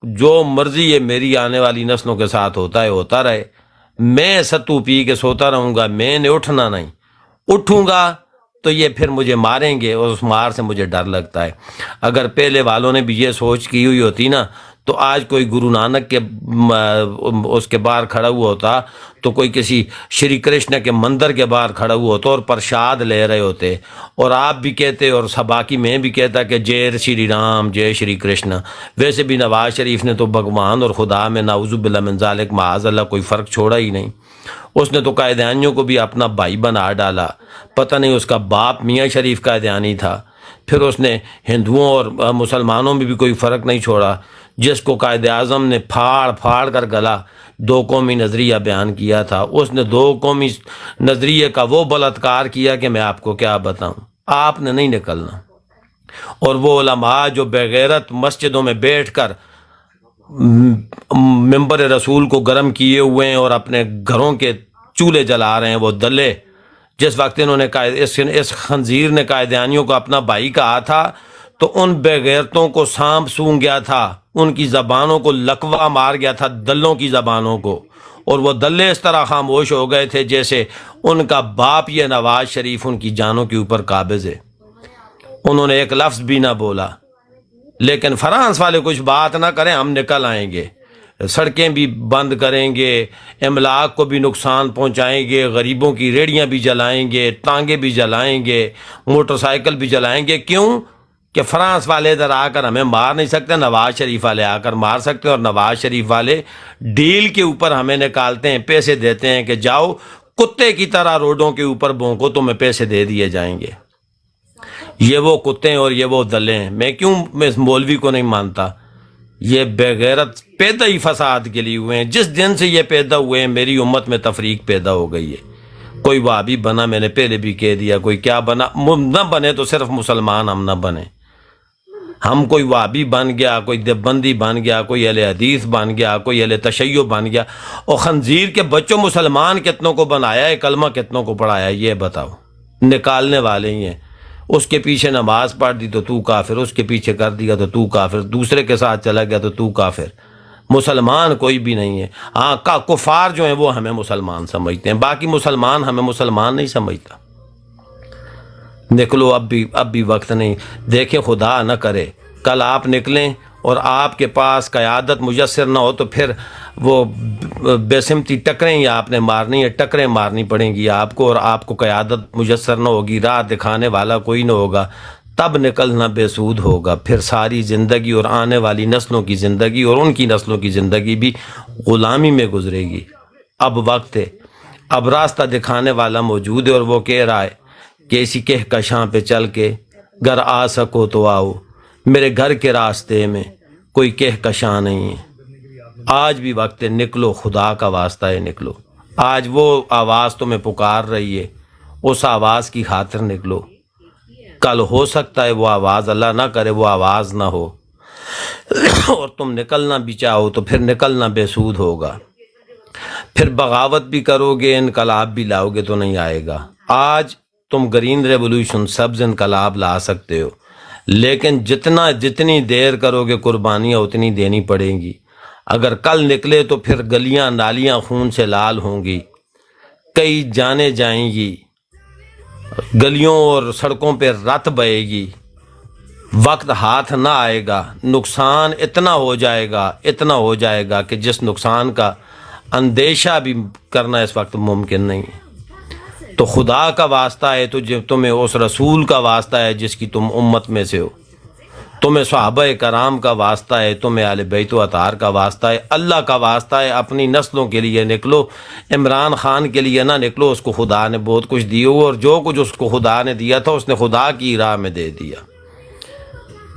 جو مرضی ہے میری آنے والی نسلوں کے ساتھ ہوتا ہے ہوتا رہے، میں ستو پی کے سوتا رہوں گا، میں نے اٹھنا نہیں، اٹھوں گا تو یہ پھر مجھے ماریں گے، اور اس مار سے مجھے ڈر لگتا ہے۔ اگر پہلے والوں نے بھی یہ سوچ کی ہوئی ہوتی نا، تو آج کوئی گرو نانک کے اس کے باہر کھڑا ہوا ہوتا، تو کوئی کسی شری کرشن کے مندر کے باہر کھڑا ہوا ہوتا اور پرشاد لے رہے ہوتے، اور آپ بھی کہتے اور باقی میں بھی کہتا کہ جے شری رام، جے شری کرشن۔ ویسے بھی نواز شریف نے تو بھگوان اور خدا میں نعوذ باللہ من ذالک معاذ اللہ کوئی فرق چھوڑا ہی نہیں۔ اس نے تو قائدانیوں کو بھی اپنا بھائی بنا ڈالا، پتہ نہیں اس کا باپ میاں شریف قائدانی تھا، پھر اس نے ہندوؤں اور مسلمانوں میں بھی کوئی فرق نہیں چھوڑا، جس کو قائد اعظم نے پھاڑ کر گلا 2 قومی نظریہ بیان کیا تھا، اس نے 2 قومی نظریے کا وہ بلاత్కాر کیا کہ میں آپ کو کیا بتاؤں۔ آپ نے نہیں نکلنا۔ اور وہ علماء جو بغیرت مسجدوں میں بیٹھ کر ممبر رسول کو گرم کیے ہوئے ہیں اور اپنے گھروں کے چولہے جلا رہے ہیں، وہ دلے، جس وقت انہوں نے اس خنزیر نے قائدانیوں کو اپنا بھائی کہا تھا، تو ان بغیرتوں کو سانپ سونگ گیا تھا، ان کی زبانوں کو لکوہ مار گیا تھا، دلوں کی زبانوں کو، اور وہ دلے اس طرح خاموش ہو گئے تھے جیسے ان کا باپ یہ نواز شریف ان کی جانوں کے اوپر قابض ہے۔ انہوں نے ایک لفظ بھی نہ بولا۔ لیکن فرانس والے کچھ بات نہ کریں، ہم نکل آئیں گے، سڑکیں بھی بند کریں گے، املاک کو بھی نقصان پہنچائیں گے، غریبوں کی ریڑیاں بھی جلائیں گے، ٹانگیں بھی جلائیں گے، موٹر سائیکل بھی جلائیں گے۔ کیوں کہ فرانس والے ادھر آ کر ہمیں مار نہیں سکتے، نواز شریف والے آ کر مار سکتے ہیں، اور نواز شریف والے ڈیل کے اوپر ہمیں نکالتے ہیں، پیسے دیتے ہیں کہ جاؤ کتے کی طرح روڈوں کے اوپر بھونکو، تمہیں پیسے دے دیے جائیں گے۔ یہ وہ کتے ہیں اور یہ وہ دلے ہیں۔ میں کیوں اس مولوی کو نہیں مانتا؟ یہ بغیرت پیدا ہی فساد کے لیے ہوئے ہیں۔ جس دن سے یہ پیدا ہوئے ہیں میری امت میں تفریق پیدا ہو گئی ہے۔ کوئی وہابی بنا، میں نے پہلے بھی کہہ دیا، کوئی کیا بنا، نہ بنے تو صرف مسلمان ہم نہ بنے۔ ہم کوئی وابی بن گیا, کوئی دیوبندی بن گیا, کوئی اہل حدیث بن گیا, کوئی اہل تشیع بن گیا, اور خنزیر کے بچوں مسلمان کتنوں کو بنایا ہے, کلمہ کتنوں کو پڑھایا, یہ بتاؤ. نکالنے والے ہی ہیں. اس کے پیچھے نماز پڑھ دی تو تو کافر, اس کے پیچھے کر دیا تو تو کافر, دوسرے کے ساتھ چلا گیا تو تو کافر. مسلمان کوئی بھی نہیں ہے. ہاں کفار جو ہیں وہ ہمیں مسلمان سمجھتے ہیں, باقی مسلمان ہمیں مسلمان نہیں سمجھتا. نکلو, اب بھی وقت نہیں. دیکھیں خدا نہ کرے کل آپ نکلیں اور آپ کے پاس قیادت میسر نہ ہو تو پھر وہ بےسمتی ٹکریں ہی آپ نے مارنی ہے, ٹکریں مارنی پڑیں گی آپ کو, اور آپ کو قیادت میسر نہ ہوگی, راہ دکھانے والا کوئی نہ ہوگا, تب نکلنا بے سود ہوگا. پھر ساری زندگی اور آنے والی نسلوں کی زندگی اور ان کی نسلوں کی زندگی بھی غلامی میں گزرے گی. اب وقت ہے, اب راستہ دکھانے والا موجود ہے, اور وہ کہہ رہا ہے کہ اسی کہکشاں پہ چل کے گر آ سکو تو آؤ, میرے گھر کے راستے میں کوئی کہکشاں نہیں ہے. آج بھی وقت ہے, نکلو, خدا کا واسطہ ہے نکلو. آج وہ آواز تمہیں پکار رہی ہے, اس آواز کی خاطر نکلو. کل ہو سکتا ہے وہ آواز, اللہ نہ کرے وہ آواز نہ ہو, اور تم نکلنا بھی چاہو تو پھر نکلنا بے سود ہوگا. پھر بغاوت بھی کرو گے, انقلاب بھی لاؤ گے تو نہیں آئے گا. آج تم گرین ریولوشن سبز انقلاب لا سکتے ہو, لیکن جتنی دیر کرو گے قربانیاں اتنی دینی پڑیں گی. اگر کل نکلے تو پھر گلیاں نالیاں خون سے لال ہوں گی, کئی جانیں جائیں گی, گلیوں اور سڑکوں پہ رت بہے گی. وقت ہاتھ نہ آئے گا, نقصان اتنا ہو جائے گا کہ جس نقصان کا اندیشہ بھی کرنا اس وقت ممکن نہیں ہے. تو خدا کا واسطہ ہے تو تمہیں اس رسول کا واسطہ ہے جس کی تم امت میں سے ہو, تمہیں صحابہ کرام کا واسطہ ہے, تمہیں اہل بیت و اطہار کا واسطہ ہے, اللہ کا واسطہ ہے. اپنی نسلوں کے لیے نکلو, عمران خان کے لیے نہ نکلو. اس کو خدا نے بہت کچھ دیا, اور جو کچھ اس کو خدا نے دیا تھا اس نے خدا کی راہ میں دے دیا.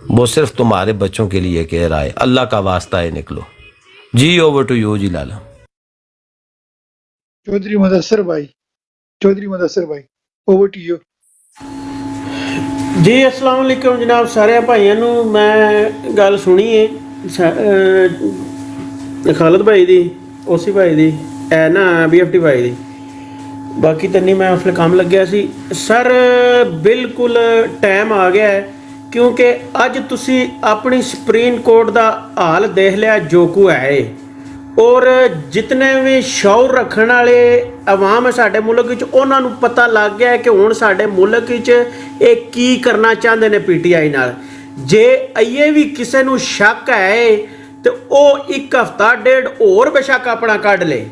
وہ صرف تمہارے بچوں کے لیے کہہ رہا ہے, اللہ کا واسطہ ہے نکلو. G over to you. جی لالا. چودھری مدثر بھائی, اوور ٹو یو. جی السلام علیکم جناب سارے بھائیوں نو. میں گل سنی ہے خالد بھائی دی, اوسی بھائی دی, اے نا BFT بھائی دی. باقی تو نہیں, میں اس لیے کام لگیا سی. سر بالکل ٹائم آ گیا ہے, کیونکہ اج تسی اپنی سپریم کورٹ دا حال دیکھ لیا جو کو ہے, اور جتنے بھی شعور رکھنے والے عوام ہے سارے ملک انہوں نے پتہ لگ گیا ہے کہ ہوں سارے ملک یہ کی کرنا چاہتے ہیں PTI نال. جے ایے بھی کسے نو شک ہے تو وہ ایک ہفتہ ڈیڑھ اور بے شک اپنا کڈ لے.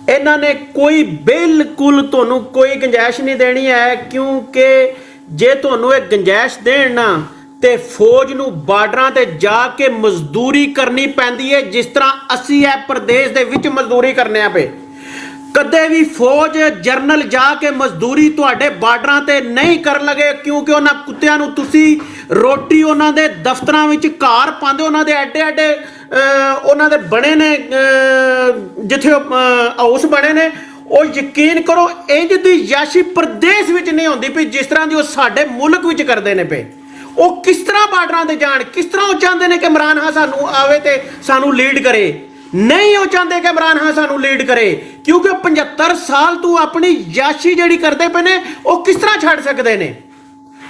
انہوں نے کوئی بالکل تمہیں کوئی گنجائش نہیں دینی ہے, کیونکہ جے تمہیں ایک گنجائش دین نا تے فوج نو بارڈراں تے جا کے مزدوری کرنی پیندی ہے, جس طرح اسی ہے پردیش دے وچ مزدوری کرنے پہ. کدے بھی فوج جرنل جا کے مزدوری تواڈے بارڈراں تے نہیں کر لگے, کیونکہ انہاں کتیاں نو تسی روٹی انہاں دے دفتراں وچ گھر پاندے, انہاں دے ایڈے انہاں دے بنے نے جتھے ہاؤس بنے نے, وہ یقین کرو انج دی یاشی پردیش وچ نہیں ہوندی پئی جس طرح دی وہ ساڈے ملک وچ کردے نے پے. وہ کس طرح بارڈراں تے جان, کس طرح وہ چاہتے ہیں کہ عمران خان سانو آوے تے سانو لیڈ کرے. نہیں وہ چاہتے کہ عمران خان سانو لیڈ کرے, کیونکہ 75 سال تو اپنی یاشی جڑی کرتے پے نے وہ کس طرح چھڑ سکتے ہیں,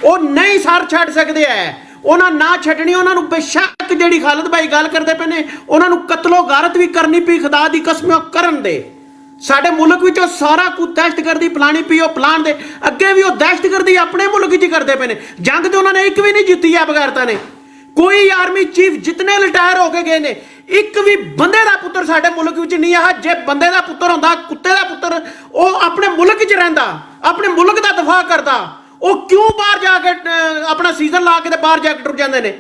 وہ نہیں سر چھڑ سکتے ہیں. انہاں نہ چھڈنی, انہاں نو بے شک جڑی خالد بھائی گل کرتے پے نے انہاں نو قتل و غارت بھی کرنی پی, خدا دی قسم کرن دے. ساڈے ملک وچ سارا کچھ دہشت گردی پلانی پی, وہ پلان دے اگے بھی وہ دہشت گردی اپنے ملک وچ کرتے پے نے. جنگ تے انہوں نے ایک بھی نہیں جیتی ہے بغیرتا نے. کوئی آرمی چیف جتنے ریٹائر ہو کے گئے نے ایک بھی بندے دا پتر ساڈے ملک وچ نہیں ہے. جے بندے دا پتر ہوندا, کتے دا پتر, وہ اپنے ملک وچ رہندا, اپنے ملک دا دفاع کردا. وہ کیوں باہر جا کے اپنا سیزن لا کے باہر جا کے ٹر جاندے نے.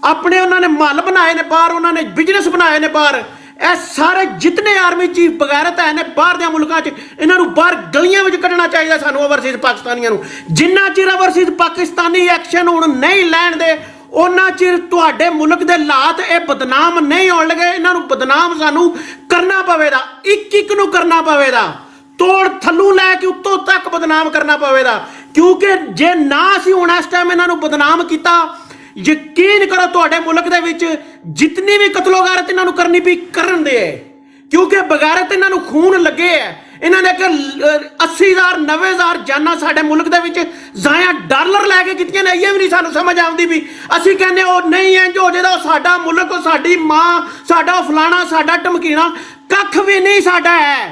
اپنے انہوں نے محل بنائے نے باہر, انہوں نے بزنس بنائے نے باہر. اے سارے جتنے آرمی چیف بغیرت ہے نے باہر دے ملکاں چ, انہاں نو باہر گلیاں وچ کڈنا چاہیے سانو اوورسیز پاکستانیاں نو. جنہ چر اوورسیز پاکستانی ایکشن ہن نہیں لین دے اونا چر تواڈے ملک دے لات اے بدنام نہیں ہون لگے. انہاں نو بدنام سانو کرنا پوے دا, ایک ایک نو کرنا پوے دا, توڑ تھلو لے کے اتوں تک بدنام کرنا پوے دا. کیونکہ جے نہ اسی ہن اس ٹائم انہاں نو بدنام کیتا, ਯਕੀਨ ਕਰੋ ਤੁਹਾਡੇ ਮੁਲਕ ਦੇ ਵਿੱਚ ਜਿੰਨੀ ਵੀ ਕਤਲੋਗਾਰਤ ਇਹਨਾਂ ਨੂੰ ਕਰਨੀ ਪਈ ਕਰਨ ਦੇ ਹੈ, ਕਿਉਂਕਿ ਬਗੈਰਤ ਇਹਨਾਂ ਨੂੰ ਖੂਨ ਲੱਗੇ ਹੈ। ਇਹਨਾਂ ਨੇ ਕਿ 80,000 90,000 ਜਾਨਾਂ ਸਾਡੇ ਮੁਲਕ ਦੇ ਵਿੱਚ ਜ਼ਾਇਆ ਡਾਲਰ ਲੈ ਕੇ ਕੀਤੀਆਂ ਨੇ। ਇਹ ਵੀ ਨਹੀਂ ਸਾਨੂੰ ਸਮਝ ਆਉਂਦੀ ਵੀ ਅਸੀਂ ਕਹਿੰਦੇ ਉਹ ਨਹੀਂ ਇੰਜ ਹੋ ਜਾਏਗਾ, ਉਹ ਸਾਡਾ ਮੁਲਕ, ਉਹ ਸਾਡੀ ਮਾਂ, ਸਾਡਾ ਫਲਾਣਾ, ਸਾਡਾ ਧਮਕੀਣਾ, ਕੱਖ ਵੀ ਨਹੀਂ ਸਾਡਾ ਹੈ।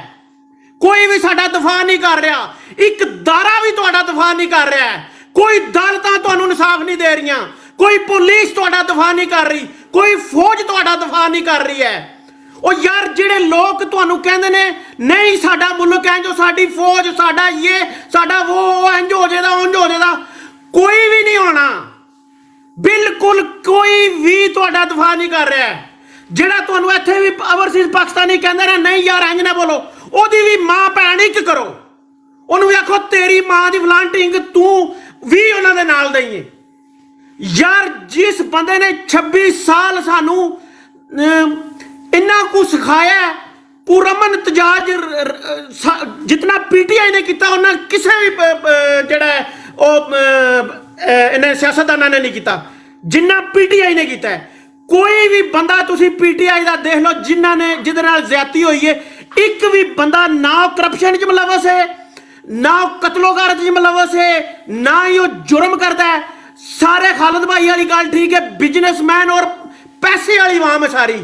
ਕੋਈ ਵੀ ਸਾਡਾ ਦਫਾ ਨਹੀਂ ਕਰ ਰਿਹਾ, ਇੱਕ ਦਾਰਾ ਵੀ ਤੁਹਾਡਾ ਦਫਾ ਨਹੀਂ ਕਰ ਰਿਹਾ, ਕੋਈ ਅਦਾਲਤਾਂ ਤੁਹਾਨੂੰ ਇਨਸਾਫ ਨਹੀਂ ਦੇ ਰਹੀਆਂ, ਕੋਈ ਪੁਲਿਸ ਤੁਹਾਡਾ ਦਫਾ ਨਹੀਂ ਕਰ ਰਹੀ, ਕੋਈ ਫੌਜ ਤੁਹਾਡਾ ਦਫਾ ਨਹੀਂ ਕਰ ਰਹੀ ਹੈ। ਉਹ ਯਾਰ ਜਿਹੜੇ ਲੋਕ ਤੁਹਾਨੂੰ ਕਹਿੰਦੇ ਨੇ ਨਹੀਂ ਸਾਡਾ ਮੁਲਕ ਇੰਜ, ਸਾਡੀ ਫੌਜ, ਸਾਡਾ ਇਹ, ਸਾਡਾ ਉਹ ਇੰਜ ਹੋ ਜਾਏਗਾ, ਉਂਝ ਹੋ ਜਾਏਗਾ, ਕੋਈ ਵੀ ਨਹੀਂ ਹੋਣਾ। ਬਿਲਕੁਲ ਕੋਈ ਵੀ ਤੁਹਾਡਾ ਦਫਾ ਨਹੀਂ ਕਰ ਰਿਹਾ। ਜਿਹੜਾ ਤੁਹਾਨੂੰ ਇੱਥੇ ਵੀ ਓਵਰਸੀਜ਼ ਪਾਕਿਸਤਾਨੀ ਕਹਿੰਦੇ ਨੇ ਨਹੀਂ ਯਾਰ ਇੰਜ ਨਾ ਬੋਲੋ, ਉਹਦੀ ਵੀ ਮਾਂ ਭੈਣ ਇੱਕ ਕਰੋ, ਉਹਨੂੰ ਵੀ ਆਖੋ ਤੇਰੀ ਮਾਂ ਦੀ ਫਲਾਂਟਿੰਗ ਤੂੰ ਵੀ ਉਹਨਾਂ ਦੇ ਨਾਲ ਦਈਏ। ਯਾਰ ਜਿਸ ਬੰਦੇ ਨੇ 26 ਸਾਲ ਸਾਨੂੰ ਇੰਨਾ ਕੁ ਸਿਖਾਇਆ, ਪੁਰਅਮਨ ਤਜਾਜ ਜਿਤਨਾ ਪੀਟੀਆਈ ਨੇ ਕੀਤਾ ਉਹਨਾਂ ਕਿਸੇ ਵੀ ਜਿਹੜਾ ਉਹ ਇਹਨੇ ਸਿਆਸਤਦਾਨਾਂ ਨੇ ਨਹੀਂ ਕੀਤਾ ਜਿੰਨਾ ਪੀਟੀਆਈ ਨੇ ਕੀਤਾ। ਕੋਈ ਵੀ ਬੰਦਾ ਤੁਸੀਂ ਪੀਟੀਆਈ ਦਾ ਦੇਖ ਲਓ ਜਿਹਦੇ ਨਾਲ ਜ਼ਿਆਦਤੀ ਹੋਈ ਹੈ, ਇੱਕ ਵੀ ਬੰਦਾ ਨਾ ਕਰਪਸ਼ਨ 'ਚ ਮੁਲਵਸ ਹੈ, ਨਾ ਕਤਲੋਗਾਰਤ 'ਚ ਮੁਲਵਸ ਹੈ, ਨਾ ਹੀ ਉਹ ਜੁਰਮ ਕਰਦਾ ਹੈ। ਸਾਰੇ ਖਾਲਦ ਭਾਈ ਵਾਲੀ ਗੱਲ ਠੀਕ ਹੈ, ਬਿਜ਼ਨਸਮੈਨ ਔਰ ਪੈਸੇ ਵਾਲੀ ਆਵਾਮ ਹੈ ਸਾਰੀ,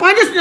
5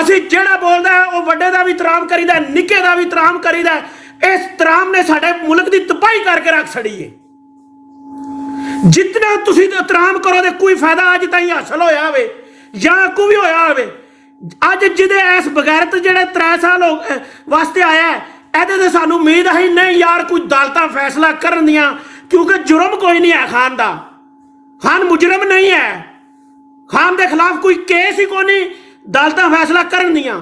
ਅਸੀਂ ਜਿਹੜਾ ਬੋਲਦਾ ਹੈ ਉਹ ਵੱਡੇ ਦਾ ਵੀ ਇਤਰਾਮ ਕਰੀਦਾ, ਨਿੱਕੇ ਦਾ ਵੀ ਇਤਰਾਮ ਕਰੀਦਾ। ਇਸ ਇਤਰਾਮ ਨੇ ਸਾਡੇ ਮੁਲਕ ਦੀ ਤਬਾਹੀ ਕਰਕੇ ਰੱਖ ਛੜੀ ਹੈ। ਜਿਤਨਾ ਤੁਸੀਂ ਇਤਰਾਮ ਕਰੋਗੇ ਕੋਈ ਫਾਇਦਾ ਅੱਜ ਤਾਈਂ ਹਾਸਲ ਹੋਇਆ ਹੋਵੇ ਜਾਂ ਕੋਈ ਵੀ ਹੋਇਆ ਹੋਵੇ। ਅੱਜ ਜਿਹਦੇ ਇਸ ਬਗੈਰਤ ਜਿਹੜੇ 3 ਸਾਲ ਵਾਸਤੇ ਆਇਆ ਇਹਦੇ ਤੇ ਸਾਨੂੰ ਉਮੀਦ ਹੈ ਨਹੀਂ ਯਾਰ ਕੋਈ ਅਦਾਲਤਾਂ ਫੈਸਲਾ ਕਰਨ ਦੀਆਂ, ਕਿਉਂਕਿ ਜੁਰਮ ਕੋਈ ਨਹੀਂ ਹੈ ਖਾਨ ਦਾ। ਖਾਨ ਮੁਜਰਮ ਨਹੀਂ ਹੈ, ਖਾਨ ਦੇ ਖਿਲਾਫ ਕੋਈ ਕੇਸ ਹੀ ਕੋਈ ਨਹੀਂ, ਅਦਾਲਤਾਂ ਫੈਸਲਾ ਕਰਨ ਦੀਆਂ।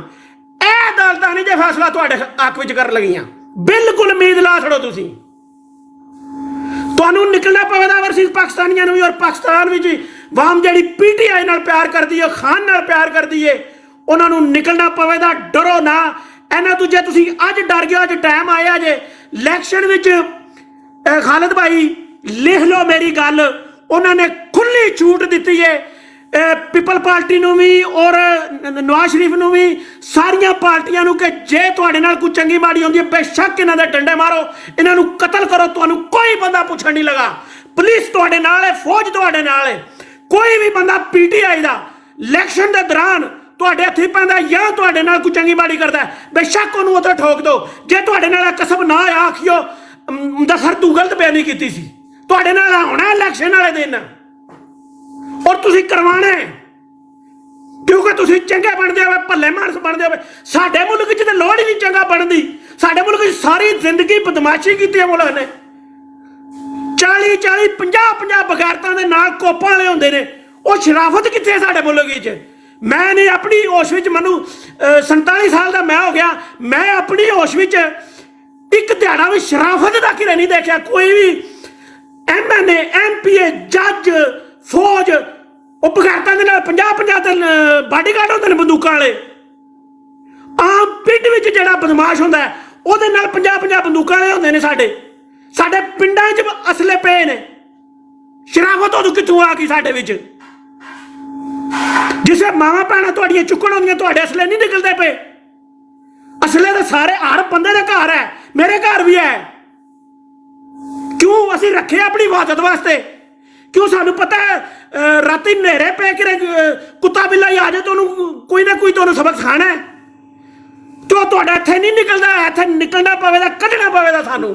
ਇਹ ਅਦਾਲਤਾਂ ਨਹੀਂ ਜੇ ਫੈਸਲਾ ਤੁਹਾਡੇ ਹੱਕ ਵਿੱਚ ਕਰਨ ਲੱਗੀਆਂ। ਬਿਲਕੁਲ ਉਮੀਦ ਲਾ ਛੜੋ ਤੁਸੀਂ। ਤੁਹਾਨੂੰ ਨਿਕਲਣਾ ਪਵੇਗਾ ਓਵਰਸੀਜ਼ ਪਾਕਿਸਤਾਨੀਆਂ ਨੂੰ ਵੀ, ਔਰ ਪਾਕਿਸਤਾਨ ਵਿੱਚ ਵਾਮ ਜਿਹੜੀ PTI ਨਾਲ ਪਿਆਰ ਕਰਦੀ ਹੈ, ਖਾਨ ਨਾਲ ਪਿਆਰ ਕਰਦੀ ਹੈ, ਉਹਨਾਂ ਨੂੰ ਨਿਕਲਣਾ ਪਵੇਗਾ। ਡਰੋ ਨਾ ਇਹਨਾਂ ਤੋਂ। ਜੇ ਤੁਸੀਂ ਅੱਜ ਡਰ ਗਏ, ਅੱਜ ਟਾਈਮ ਆਇਆ ਜੇ ਇਲੈਕਸ਼ਨ ਵਿੱਚ। ਖਾਲਿਦ ਭਾਈ ਲਿਖ ਲਓ ਮੇਰੀ ਗੱਲ, ਉਹਨਾਂ ਨੇ ਖੁੱਲੀ ਛੂਟ ਦਿੱਤੀ ਹੈ ਪੀਪਲ ਪਾਰਟੀ ਨੂੰ ਵੀ ਔਰ ਨਵਾਜ਼ ਸ਼ਰੀਫ ਨੂੰ ਵੀ, ਸਾਰੀਆਂ ਪਾਰਟੀਆਂ ਨੂੰ, ਕਿ ਜੇ ਤੁਹਾਡੇ ਨਾਲ ਕੋਈ ਚੰਗੀ ਮਾੜੀ ਹੁੰਦੀ ਹੈ ਬੇਸ਼ੱਕ ਇਹਨਾਂ ਦੇ ਡੰਡੇ ਮਾਰੋ, ਇਹਨਾਂ ਨੂੰ ਕਤਲ ਕਰੋ, ਤੁਹਾਨੂੰ ਕੋਈ ਬੰਦਾ ਪੁੱਛਣ ਨਹੀਂ ਲਗਾ। ਪੁਲਿਸ ਤੁਹਾਡੇ ਨਾਲ ਹੈ, ਫੌਜ ਤੁਹਾਡੇ ਨਾਲ ਹੈ। ਕੋਈ ਵੀ ਬੰਦਾ PTI ਦਾ ਇਲੈਕਸ਼ਨ ਦੇ ਦੌਰਾਨ ਤੁਹਾਡੇ ਹੱਥੀ ਪੈਂਦਾ ਜਾਂ ਤੁਹਾਡੇ ਨਾਲ ਕੋਈ ਚੰਗੀ ਮਾੜੀ ਕਰਦਾ ਬੇਸ਼ੱਕ ਉਹਨੂੰ ਉੱਥੇ ਠੋਕ ਦਿਓ। ਜੇ ਤੁਹਾਡੇ ਨਾਲ ਕਸਮ ਨਾ ਆਖਿਓ ਮੁਦੱਸਰ ਤੂੰ ਗਲਤ ਬਿਆਨੀ ਕੀਤੀ ਸੀ, ਤੁਹਾਡੇ ਨਾਲ ਹੋਣਾ ਇਲੈਕਸ਼ਨ ਵਾਲੇ ਦਿਨ, ਔਰ ਤੁਸੀਂ ਕਰਵਾਣਾ, ਕਿਉਂਕਿ ਤੁਸੀਂ ਚੰਗੇ ਬਣਦੇ ਹੋਵੇ, ਭੱਲੇ ਮਾਨਸ ਬਣਦੇ ਹੋਵੇ। ਸਾਡੇ ਮੁਲਕ 'ਚ ਤਾਂ ਲੋੜ ਹੀ ਨਹੀਂ ਚੰਗਾ ਬਣਨ ਦੀ। ਸਾਡੇ ਮੁਲਕ 'ਚ ਸਾਰੀ ਜ਼ਿੰਦਗੀ ਬਦਮਾਸ਼ੀ ਕੀਤੀ ਹੈ ਮੁਲਕ ਨੇ। 40-40, 50-50 ਬਗੈਰਤਾਂ ਦੇ ਨਾਲ ਕੋਪਾਂ ਵਾਲੇ ਹੁੰਦੇ ਨੇ। ਉਹ ਸ਼ਰਾਫਤ ਕਿੱਥੇ ਹੈ ਸਾਡੇ ਮੁਲਕ ਵਿੱਚ? ਮੈਂ ਨਹੀਂ ਆਪਣੀ ਹੋਸ਼ ਵਿੱਚ, ਮੈਨੂੰ 47 ਸਾਲ ਦਾ ਮੈਂ ਹੋ ਗਿਆ, ਮੈਂ ਆਪਣੀ ਹੋਸ਼ ਵਿੱਚ ਇੱਕ ਦਿਹਾੜਾ ਵੀ ਸ਼ਰਾਫਤ ਦਾ ਕਿਰੇ ਨਹੀਂ ਦੇਖਿਆ। ਕੋਈ ਵੀ MNA, MPA, ਜੱਜ, ਫੌਜ, ਉਹ ਬਗੈਰਤਾਂ ਦੇ ਨਾਲ 50-50 ਦਿਨ ਬਾਡੀਗਾਰਡ ਹੁੰਦੇ ਨੇ ਬੰਦੂਕਾਂ ਵਾਲੇ। ਆਮ ਪਿੰਡ ਵਿੱਚ ਜਿਹੜਾ ਬਦਮਾਸ਼ ਹੁੰਦਾ ਉਹਦੇ ਨਾਲ 50-50 ਬੰਦੂਕਾਂ ਵਾਲੇ ਹੁੰਦੇ ਨੇ। ਸਾਡੇ ਪਿੰਡਾਂ 'ਚ ਅਸਲੇ ਪਏ ਨੇ। ਸ਼ਰਾਫਤ ਉਦੋਂ ਕਿੱਥੋਂ ਆ ਗਈ ਸਾਡੇ ਵਿੱਚ? ਜਿਸੇ ਮਾਵਾਂ ਭੈਣਾਂ ਤੁਹਾਡੀਆਂ ਚੁੱਕਣ ਹੁੰਦੀਆਂ, ਤੁਹਾਡੇ ਅਸਲੇ ਨਹੀਂ ਨਿਕਲਦੇ ਪਏ। ਅਸਲੇ ਤਾਂ ਸਾਰੇ ਹਰ ਬੰਦੇ ਦੇ ਘਰ ਹੈ, ਮੇਰੇ ਘਰ ਵੀ ਹੈ। ਕਿਉਂ ਅਸੀਂ ਰੱਖੇ ਆਪਣੀ ਹਿਫਾਜ਼ਤ ਵਾਸਤੇ? ਕਿਉਂ ਸਾਨੂੰ ਪਤਾ ਹੈ ਰਾਤੀ ਹਨੇਰੇ ਪੈ ਕੇ ਕੁੱਤਾ ਬਿੱਲਾ ਹੀ ਆ ਜਾਏ ਤਾਂ ਉਹਨੂੰ ਕੋਈ ਨਾ ਕੋਈ ਤੁਹਾਨੂੰ ਸਬਕ ਸਿਖਾਣਾ ਹੈ। ਕਿਉਂ ਤੁਹਾਡਾ ਇੱਥੇ ਨਹੀਂ ਨਿਕਲਦਾ? ਇੱਥੇ ਨਿਕਲਣਾ ਪਵੇਗਾ, ਕੱਢਣਾ ਪਵੇਗਾ ਸਾਨੂੰ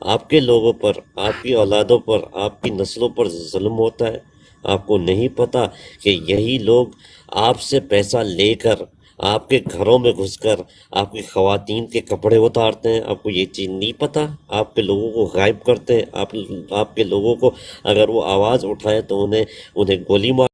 آپ کے لوگوں پر، آپ کی اولادوں پر، آپ کی نسلوں پر ظلم ہوتا ہے. آپ کو نہیں پتا کہ یہی لوگ آپ سے پیسہ لے کر آپ کے گھروں میں گھس کر آپ کی خواتین کے کپڑے اتارتے ہیں؟ آپ کو یہ چیز نہیں پتا؟ آپ کے لوگوں کو غائب کرتے ہیں. آپ کے لوگوں کو اگر وہ آواز اٹھائے تو انہیں گولی مار